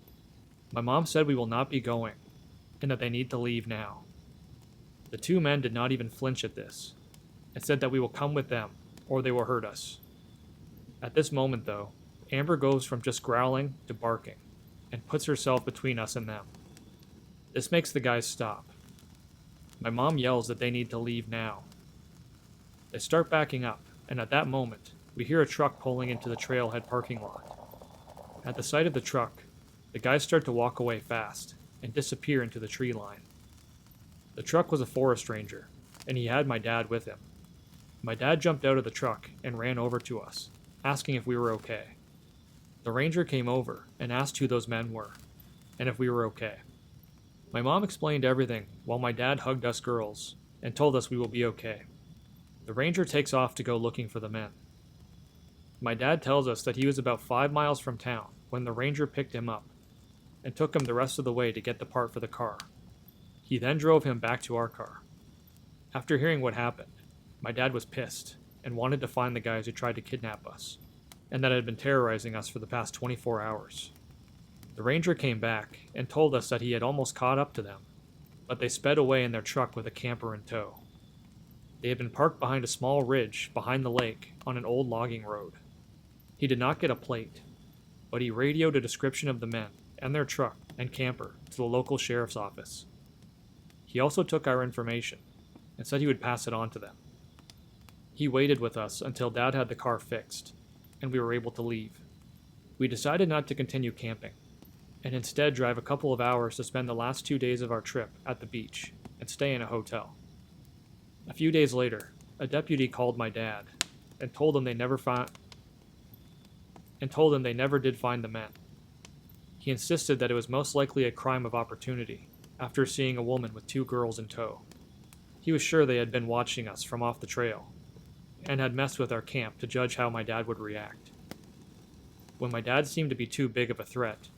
My mom said we will not be going, and that they need to leave now. The two men did not even flinch at this, and said that we will come with them, or they will hurt us. At this moment, though, Amber goes from just growling to barking, and puts herself between us and them. This makes the guys stop. My mom yells that they need to leave now. They start backing up, and at that moment, we hear a truck pulling into the trailhead parking lot. At the sight of the truck, the guys start to walk away fast, and disappear into the tree line. The truck was a forest ranger, and he had my dad with him. My dad jumped out of the truck and ran over to us, asking if we were okay. The ranger came over and asked who those men were, and if we were okay. My mom explained everything while my dad hugged us girls and told us we will be okay. The ranger takes off to go looking for the men. My dad tells us that he was about 5 miles from town when the ranger picked him up and took him the rest of the way to get the part for the car. He then drove him back to our car. After hearing what happened, my dad was pissed and wanted to find the guys who tried to kidnap us, and that had been terrorizing us for the past 24 hours. The ranger came back and told us that he had almost caught up to them, but they sped away in their truck with a camper in tow. They had been parked behind a small ridge behind the lake on an old logging road. He did not get a plate, but he radioed a description of the men and their truck and camper to the local sheriff's office. He also took our information and said he would pass it on to them. He waited with us until Dad had the car fixed, and we were able to leave. We decided not to continue camping, and instead drive a couple of hours to spend the last 2 days of our trip at the beach and stay in a hotel. A few days later, a deputy called my dad and told him they never did find the men. He insisted that it was most likely a crime of opportunity after seeing a woman with 2 girls in tow. He was sure they had been watching us from off the trail and had messed with our camp to judge how my dad would react. When my dad seemed to be too big of a threat,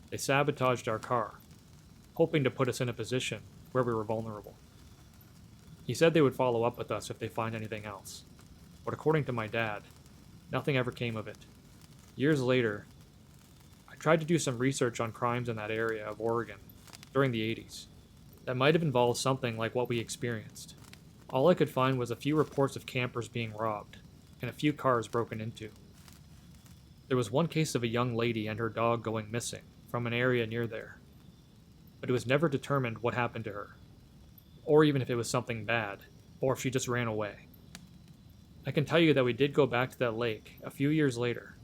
they sabotaged our car, hoping to put us in a position where we were vulnerable. He said they would follow up with us if they find anything else, but according to my dad, nothing ever came of it. Years later, I tried to do some research on crimes in that area of Oregon during the 80s that might have involved something like what we experienced. All I could find was a few reports of campers being robbed and a few cars broken into. There was one case of a young lady and her dog going missing from an area near there, but it was never determined what happened to her. or even if it was something bad, or if she just ran away. I can tell you that we did go back to that lake a few years later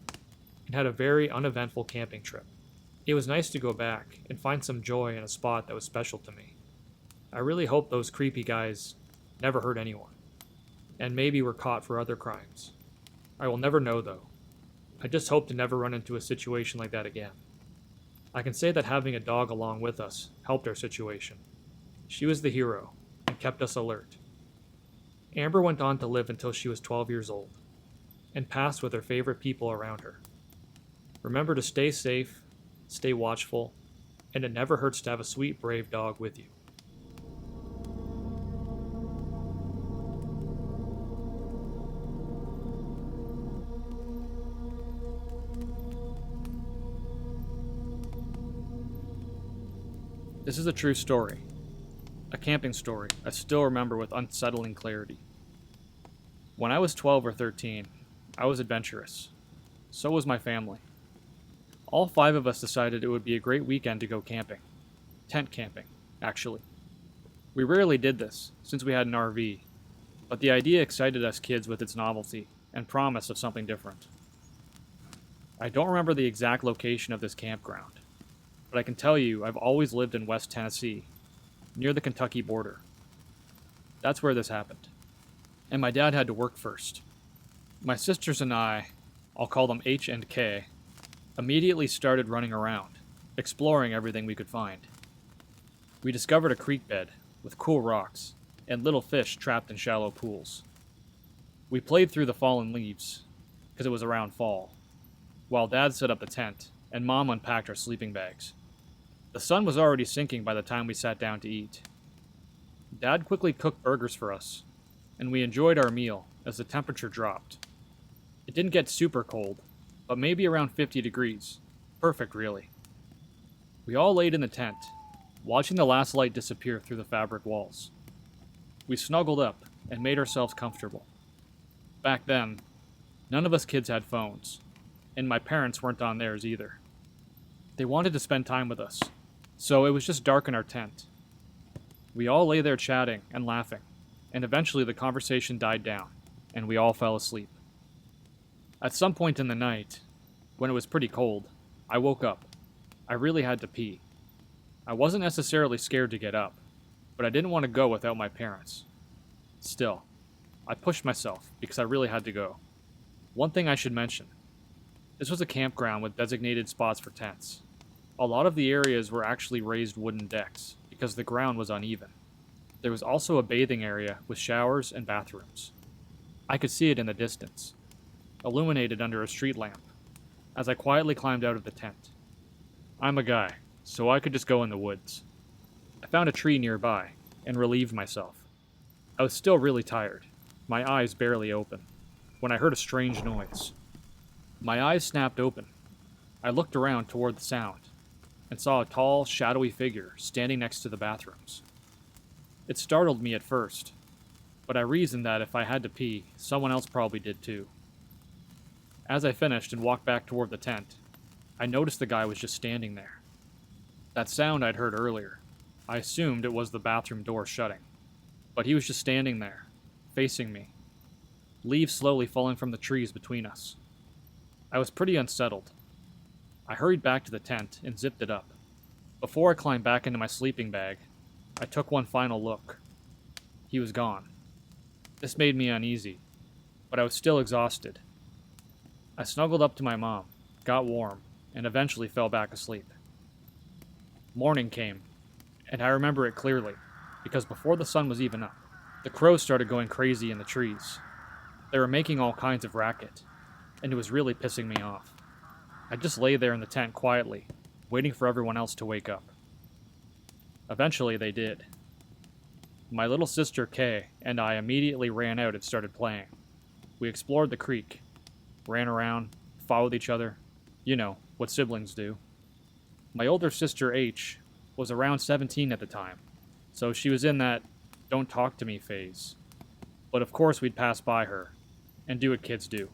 and had a very uneventful camping trip. It was nice to go back and find some joy in a spot that was special to me. I really hope those creepy guys never hurt anyone, and maybe were caught for other crimes. I will never know though. I just hope to never run into a situation like that again. I can say that having a dog along with us helped our situation. She was the hero and kept us alert. Amber went on to live until she was 12 years old and passed with her favorite people around her. Remember to stay safe, stay watchful, and it never hurts to have a sweet, brave dog with you. This is a true story. A camping story I still remember with unsettling clarity. When I was 12 or 13, I was adventurous. So was my family. All 5 of us decided it would be a great weekend to go camping. Tent camping, actually. We rarely did this, since we had an RV, but the idea excited us kids with its novelty and promise of something different. I don't remember the exact location of this campground, but I can tell you I've always lived in West Tennessee, near the Kentucky border. That's where this happened. And my dad had to work first. My sisters and I'll call them H and K, immediately started running around, exploring everything we could find. We discovered a creek bed with cool rocks and little fish trapped in shallow pools. We played through the fallen leaves, because it was around fall, while Dad set up the tent and Mom unpacked our sleeping bags. The sun was already sinking by the time we sat down to eat. Dad quickly cooked burgers for us, and we enjoyed our meal as the temperature dropped. It didn't get super cold, but maybe around 50 degrees. Perfect, really. We all laid in the tent, watching the last light disappear through the fabric walls. We snuggled up and made ourselves comfortable. Back then, none of us kids had phones, and my parents weren't on theirs either. They wanted to spend time with us, so it was just dark in our tent. We all lay there chatting and laughing, and eventually the conversation died down, and we all fell asleep. At some point in the night, when it was pretty cold, I woke up. I really had to pee. I wasn't necessarily scared to get up, but I didn't want to go without my parents. Still, I pushed myself because I really had to go. One thing I should mention. This was a campground with designated spots for tents. A lot of the areas were actually raised wooden decks because the ground was uneven. There was also a bathing area with showers and bathrooms. I could see it in the distance, illuminated under a street lamp, as I quietly climbed out of the tent. I'm a guy, so I could just go in the woods. I found a tree nearby and relieved myself. I was still really tired, my eyes barely open, when I heard a strange noise. My eyes snapped open. I looked around toward the sound and saw a tall, shadowy figure standing next to the bathrooms. It startled me at first, but I reasoned that if I had to pee, someone else probably did too. As I finished and walked back toward the tent, I noticed the guy was just standing there. That sound I'd heard earlier, I assumed it was the bathroom door shutting, but he was just standing there, facing me, leaves slowly falling from the trees between us. I was pretty unsettled. I hurried back to the tent and zipped it up. Before I climbed back into my sleeping bag, I took one final look. He was gone. This made me uneasy, but I was still exhausted. I snuggled up to my mom, got warm, and eventually fell back asleep. Morning came, and I remember it clearly, because before the sun was even up, the crows started going crazy in the trees. They were making all kinds of racket, and it was really pissing me off. I just lay there in the tent quietly, waiting for everyone else to wake up. Eventually they did. My little sister Kay and I immediately ran out and started playing. We explored the creek, ran around, followed each other. You know, what siblings do. My older sister H was around 17 at the time, so she was in that don't talk to me phase. But of course we'd pass by her, and do what kids do.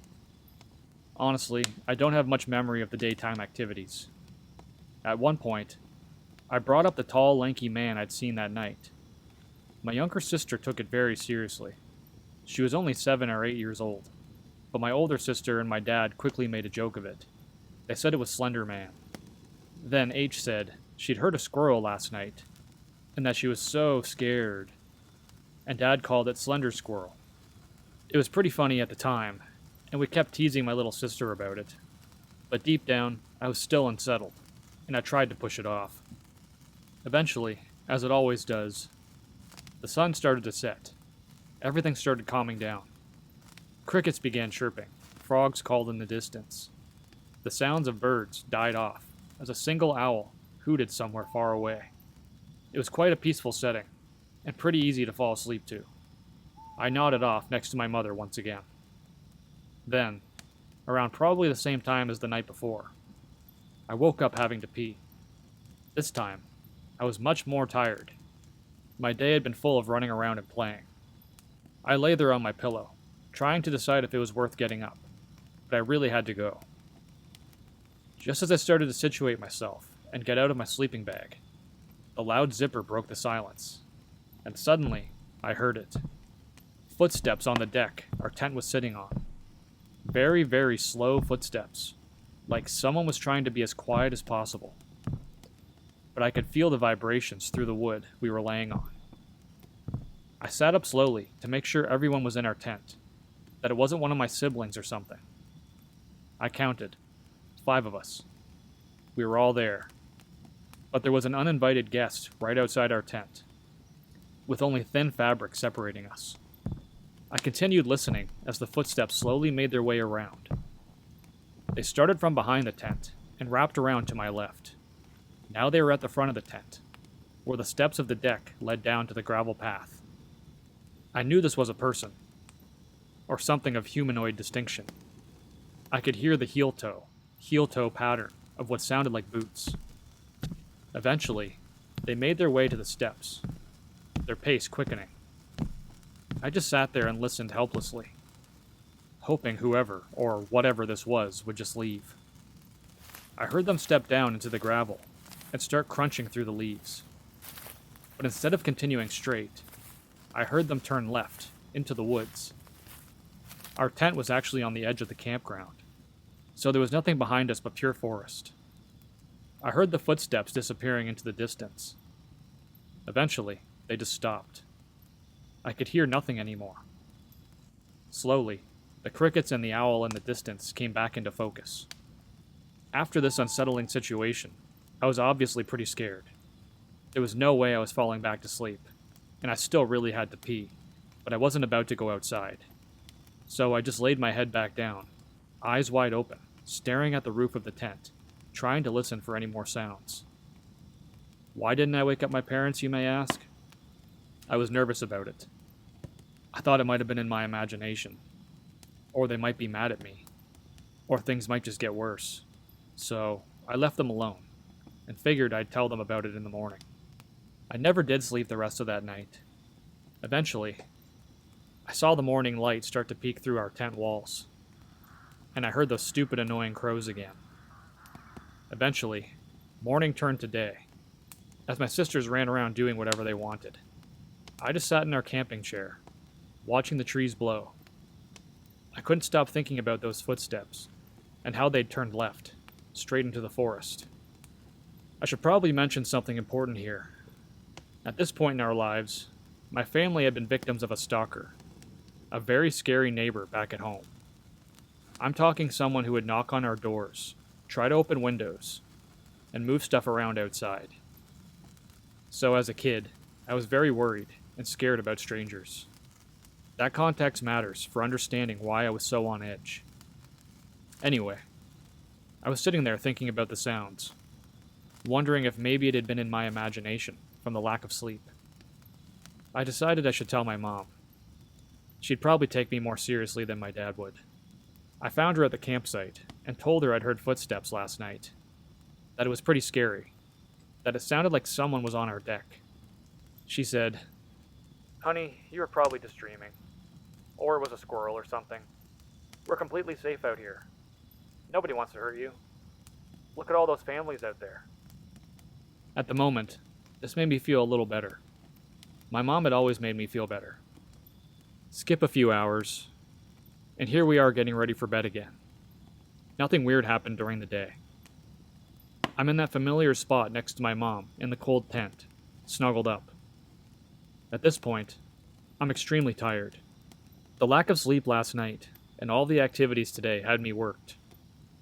Honestly, I don't have much memory of the daytime activities. At one point, I brought up the tall, lanky man I'd seen that night. My younger sister took it very seriously. She was only 7 or 8 years old, but my older sister and my dad quickly made a joke of it. They said it was Slender Man. Then H said she'd heard a squirrel last night, and that she was so scared, and Dad called it Slender Squirrel. It was pretty funny at the time, and we kept teasing my little sister about it. But deep down, I was still unsettled, and I tried to push it off. Eventually, as it always does, the sun started to set. Everything started calming down. Crickets began chirping, frogs called in the distance. The sounds of birds died off as a single owl hooted somewhere far away. It was quite a peaceful setting, and pretty easy to fall asleep to. I nodded off next to my mother once again. Then, around probably the same time as the night before, I woke up having to pee. This time, I was much more tired. My day had been full of running around and playing. I lay there on my pillow, trying to decide if it was worth getting up, but I really had to go. Just as I started to situate myself and get out of my sleeping bag, a loud zipper broke the silence, and suddenly I heard it. Footsteps on the deck our tent was sitting on. Very, very slow footsteps, like someone was trying to be as quiet as possible. But I could feel the vibrations through the wood we were laying on. I sat up slowly to make sure everyone was in our tent, that it wasn't one of my siblings or something. I counted. 5 of us. We were all there. But there was an uninvited guest right outside our tent, with only thin fabric separating us. I continued listening as the footsteps slowly made their way around. They started from behind the tent and wrapped around to my left. Now they were at the front of the tent, where the steps of the deck led down to the gravel path. I knew this was a person, or something of humanoid distinction. I could hear the heel-toe pattern of what sounded like boots. Eventually, they made their way to the steps, their pace quickening. I just sat there and listened helplessly, hoping whoever or whatever this was would just leave. I heard them step down into the gravel and start crunching through the leaves. But instead of continuing straight, I heard them turn left into the woods. Our tent was actually on the edge of the campground, so there was nothing behind us but pure forest. I heard the footsteps disappearing into the distance. Eventually, they just stopped. I could hear nothing anymore. Slowly, the crickets and the owl in the distance came back into focus. After this unsettling situation, I was obviously pretty scared. There was no way I was falling back to sleep, and I still really had to pee, but I wasn't about to go outside. So I just laid my head back down, eyes wide open, staring at the roof of the tent, trying to listen for any more sounds. Why didn't I wake up my parents, you may ask? I was nervous about it. I thought it might have been in my imagination, or they might be mad at me, or things might just get worse. So I left them alone, and figured I'd tell them about it in the morning. I never did sleep the rest of that night. Eventually, I saw the morning light start to peek through our tent walls, and I heard those stupid annoying crows again. Eventually, morning turned to day, as my sisters ran around doing whatever they wanted. I just sat in our camping chair, watching the trees blow. I couldn't stop thinking about those footsteps, and how they'd turned left, straight into the forest. I should probably mention something important here. At this point in our lives, my family had been victims of a stalker, a very scary neighbor back at home. I'm talking someone who would knock on our doors, try to open windows, and move stuff around outside. So as a kid, I was very worried and scared about strangers. That context matters for understanding why I was so on edge. Anyway, I was sitting there thinking about the sounds, wondering if maybe it had been in my imagination from the lack of sleep. I decided I should tell my mom. She'd probably take me more seriously than my dad would. I found her at the campsite and told her I'd heard footsteps last night, that it was pretty scary, that it sounded like someone was on our deck. She said, "Honey, you were probably just dreaming. Or it was a squirrel or something. We're completely safe out here. Nobody wants to hurt you. Look at all those families out there." At the moment, this made me feel a little better. My mom had always made me feel better. Skip a few hours, and here we are getting ready for bed again. Nothing weird happened during the day. I'm in that familiar spot next to my mom in the cold tent, snuggled up. At this point, I'm extremely tired. The lack of sleep last night and all the activities today had me worked.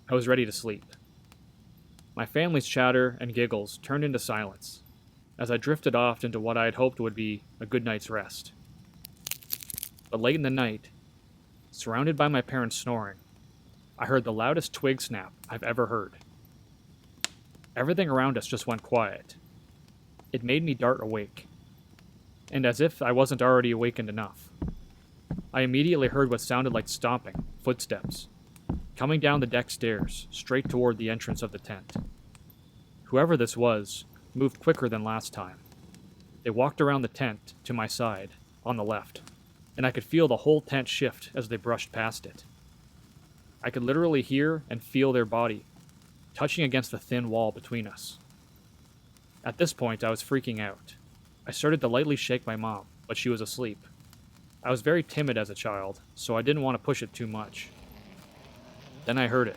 I was ready to sleep. My family's chatter and giggles turned into silence as I drifted off into what I had hoped would be a good night's rest. But late in the night, surrounded by my parents snoring, I heard the loudest twig snap I've ever heard. Everything around us just went quiet. It made me dart awake. And as if I wasn't already awakened enough, I immediately heard what sounded like stomping footsteps coming down the deck stairs straight toward the entrance of the tent. Whoever this was moved quicker than last time. They walked around the tent to my side, on the left, and I could feel the whole tent shift as they brushed past it. I could literally hear and feel their body touching against the thin wall between us. At this point, I was freaking out. I started to lightly shake my mom, but she was asleep. I was very timid as a child, so I didn't want to push it too much. Then I heard it.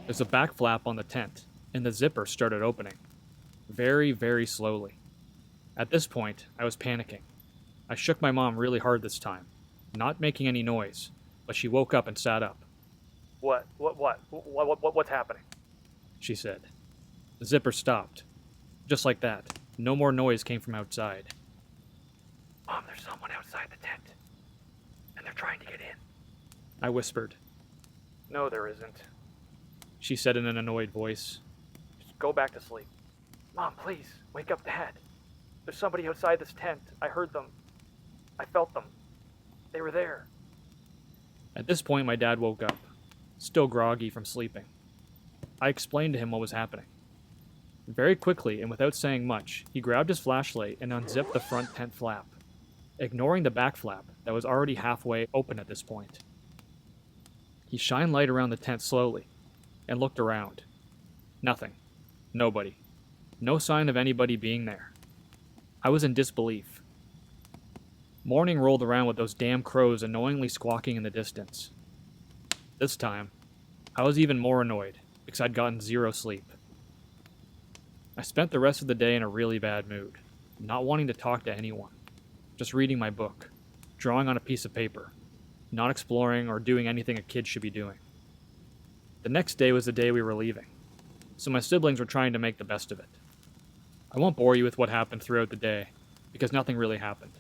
There's a back flap on the tent, and the zipper started opening. Very, very slowly. At this point, I was panicking. I shook my mom really hard this time, not making any noise, but she woke up and sat up. What's happening? She said. The zipper stopped. Just like that, no more noise came from outside. Mom, there's someone outside the tent, and they're trying to get in, I whispered. No, there isn't, she said in an annoyed voice. Just go back to sleep. Mom, please, wake up Dad. There's somebody outside this tent. I heard them. I felt them. They were there. At this point, my dad woke up, still groggy from sleeping. I explained to him what was happening. Very quickly and without saying much, he grabbed his flashlight and unzipped the front tent flap, ignoring the back flap that was already halfway open at this point. He shined light around the tent slowly and looked around. Nothing. Nobody. No sign of anybody being there. I was in disbelief. Morning rolled around with those damn crows annoyingly squawking in the distance. This time, I was even more annoyed because I'd gotten zero sleep. I spent the rest of the day in a really bad mood, not wanting to talk to anyone, just reading my book, drawing on a piece of paper, not exploring or doing anything a kid should be doing. The next day was the day we were leaving, so my siblings were trying to make the best of it. I won't bore you with what happened throughout the day, because nothing really happened.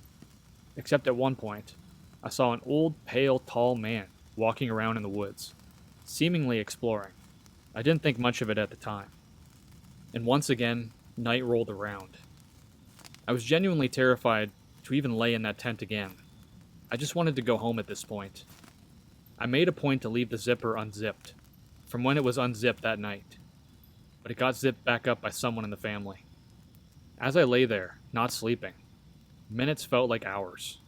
Except at one point, I saw an old, pale, tall man walking around in the woods, seemingly exploring. I didn't think much of it at the time. And once again, night rolled around. I was genuinely terrified to even lay in that tent again. I just wanted to go home at this point. I made a point to leave the zipper unzipped, from when it was unzipped that night, but it got zipped back up by someone in the family. As I lay there, not sleeping, minutes felt like hours.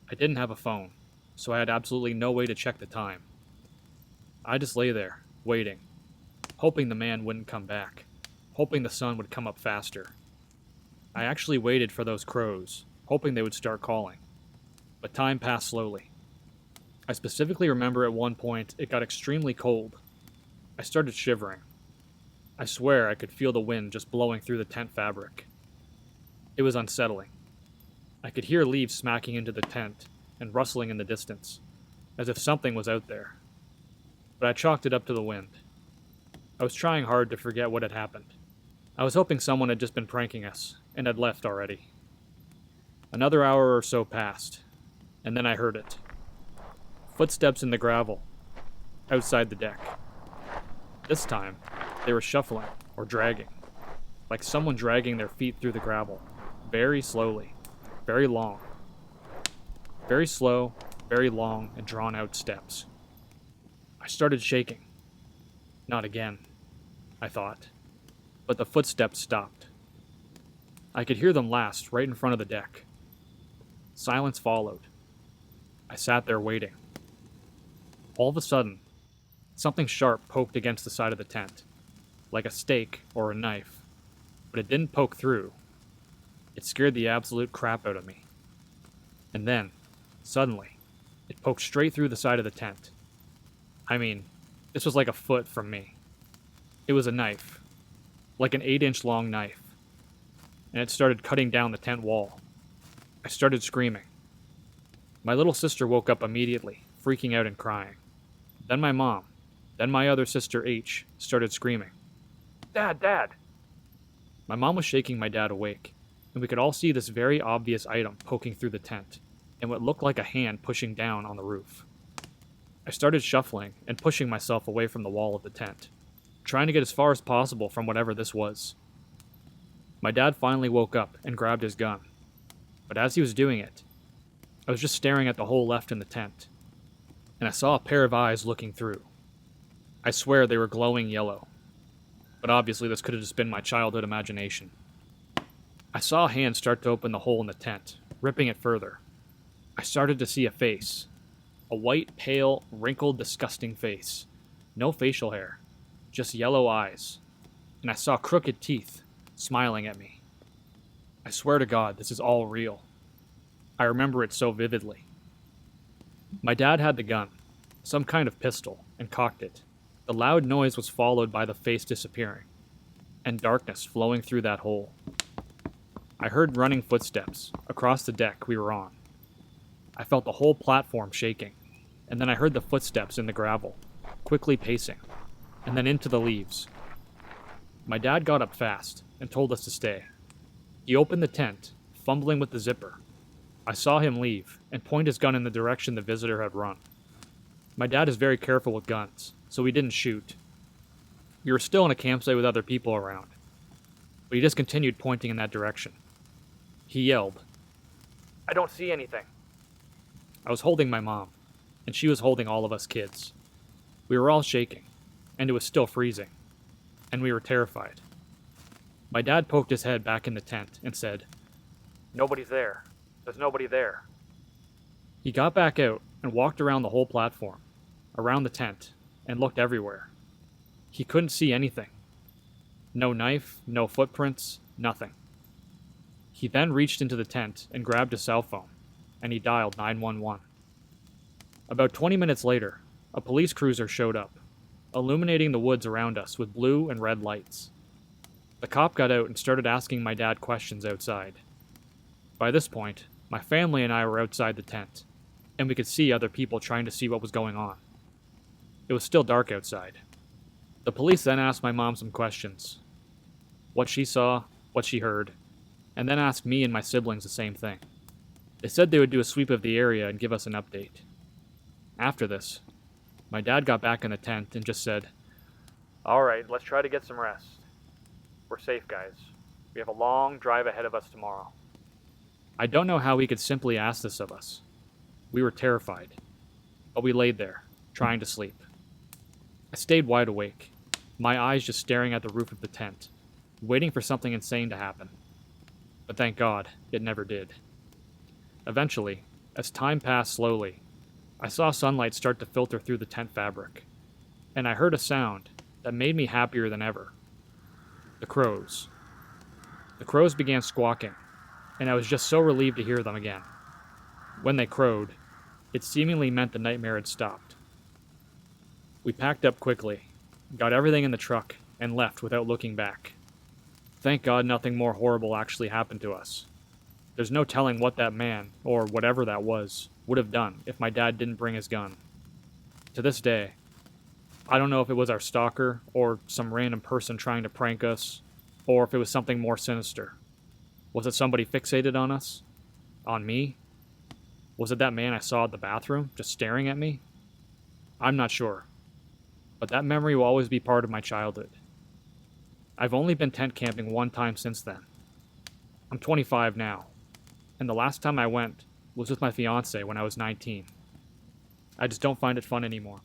I didn't have a phone, so I had absolutely no way to check the time. I just lay there, waiting, hoping the man wouldn't come back, hoping the sun would come up faster. I actually waited for those crows, hoping they would start calling. But time passed slowly. I specifically remember at one point it got extremely cold. I started shivering. I swear I could feel the wind just blowing through the tent fabric. It was unsettling. I could hear leaves smacking into the tent and rustling in the distance, as if something was out there. But I chalked it up to the wind. I was trying hard to forget what had happened. I was hoping someone had just been pranking us and had left already. Another hour or so passed, and then I heard it. Footsteps in the gravel, outside the deck. This time, they were shuffling or dragging, like someone dragging their feet through the gravel, very slowly, very long. Very slow, very long, and drawn-out steps. I started shaking. Not again, I thought, but the footsteps stopped. I could hear them last right in front of the deck. Silence followed. I sat there waiting. All of a sudden, something sharp poked against the side of the tent, like a stake or a knife, but it didn't poke through. It scared the absolute crap out of me. And then, suddenly, it poked straight through the side of the tent. I mean, this was like a foot from me. It was a knife, like an 8-inch long knife, and it started cutting down the tent wall. I started screaming. My little sister woke up immediately, freaking out and crying. Then my mom, then my other sister H, started screaming. Dad, Dad! My mom was shaking my dad awake, and we could all see this very obvious item poking through the tent, and what looked like a hand pushing down on the roof. I started shuffling and pushing myself away from the wall of the tent, trying to get as far as possible from whatever this was. My dad finally woke up and grabbed his gun, but as he was doing it, I was just staring at the hole left in the tent, and I saw a pair of eyes looking through. I swear they were glowing yellow, but obviously this could have just been my childhood imagination. I saw a hand start to open the hole in the tent, ripping it further. I started to see a face. A white, pale, wrinkled, disgusting face. No facial hair, just yellow eyes. And I saw crooked teeth, smiling at me. I swear to God, this is all real. I remember it so vividly. My dad had the gun, some kind of pistol, and cocked it. The loud noise was followed by the face disappearing, and darkness flowing through that hole. I heard running footsteps across the deck we were on. I felt the whole platform shaking, and then I heard the footsteps in the gravel, quickly pacing, and then into the leaves. My dad got up fast and told us to stay. He opened the tent, fumbling with the zipper. I saw him leave and point his gun in the direction the visitor had run. My dad is very careful with guns, so we didn't shoot. We were still in a campsite with other people around, but he just continued pointing in that direction. He yelled, "I don't see anything." I was holding my mom, and she was holding all of us kids. We were all shaking, and it was still freezing, and we were terrified. My dad poked his head back in the tent and said, "Nobody's there. There's nobody there." He got back out and walked around the whole platform, around the tent, and looked everywhere. He couldn't see anything. No knife, no footprints, nothing. He then reached into the tent and grabbed his cell phone, and he dialed 911. About 20 minutes later, a police cruiser showed up, illuminating the woods around us with blue and red lights. The cop got out and started asking my dad questions outside. By this point, my family and I were outside the tent, and we could see other people trying to see what was going on. It was still dark outside. The police then asked my mom some questions. What she saw, what she heard, and then asked me and my siblings the same thing. They said they would do a sweep of the area and give us an update. After this, my dad got back in the tent and just said, "Alright, let's try to get some rest. We're safe, guys. We have a long drive ahead of us tomorrow." I don't know how he could simply ask this of us. We were terrified, but we laid there, trying to sleep. I stayed wide awake, my eyes just staring at the roof of the tent, waiting for something insane to happen. But thank God, it never did. Eventually, as time passed slowly, I saw sunlight start to filter through the tent fabric, and I heard a sound that made me happier than ever. The crows. The crows began squawking, and I was just so relieved to hear them again. When they crowed, it seemingly meant the nightmare had stopped. We packed up quickly, got everything in the truck, and left without looking back. Thank God nothing more horrible actually happened to us. There's no telling what that man, or whatever that was, would have done if my dad didn't bring his gun. To this day, I don't know if it was our stalker, or some random person trying to prank us, or if it was something more sinister. Was it somebody fixated on us? On me? Was it that man I saw at the bathroom, just staring at me? I'm not sure, but that memory will always be part of my childhood. I've only been tent camping one time since then. I'm 25 now, and the last time I went was with my fiance when I was 19. I just don't find it fun anymore.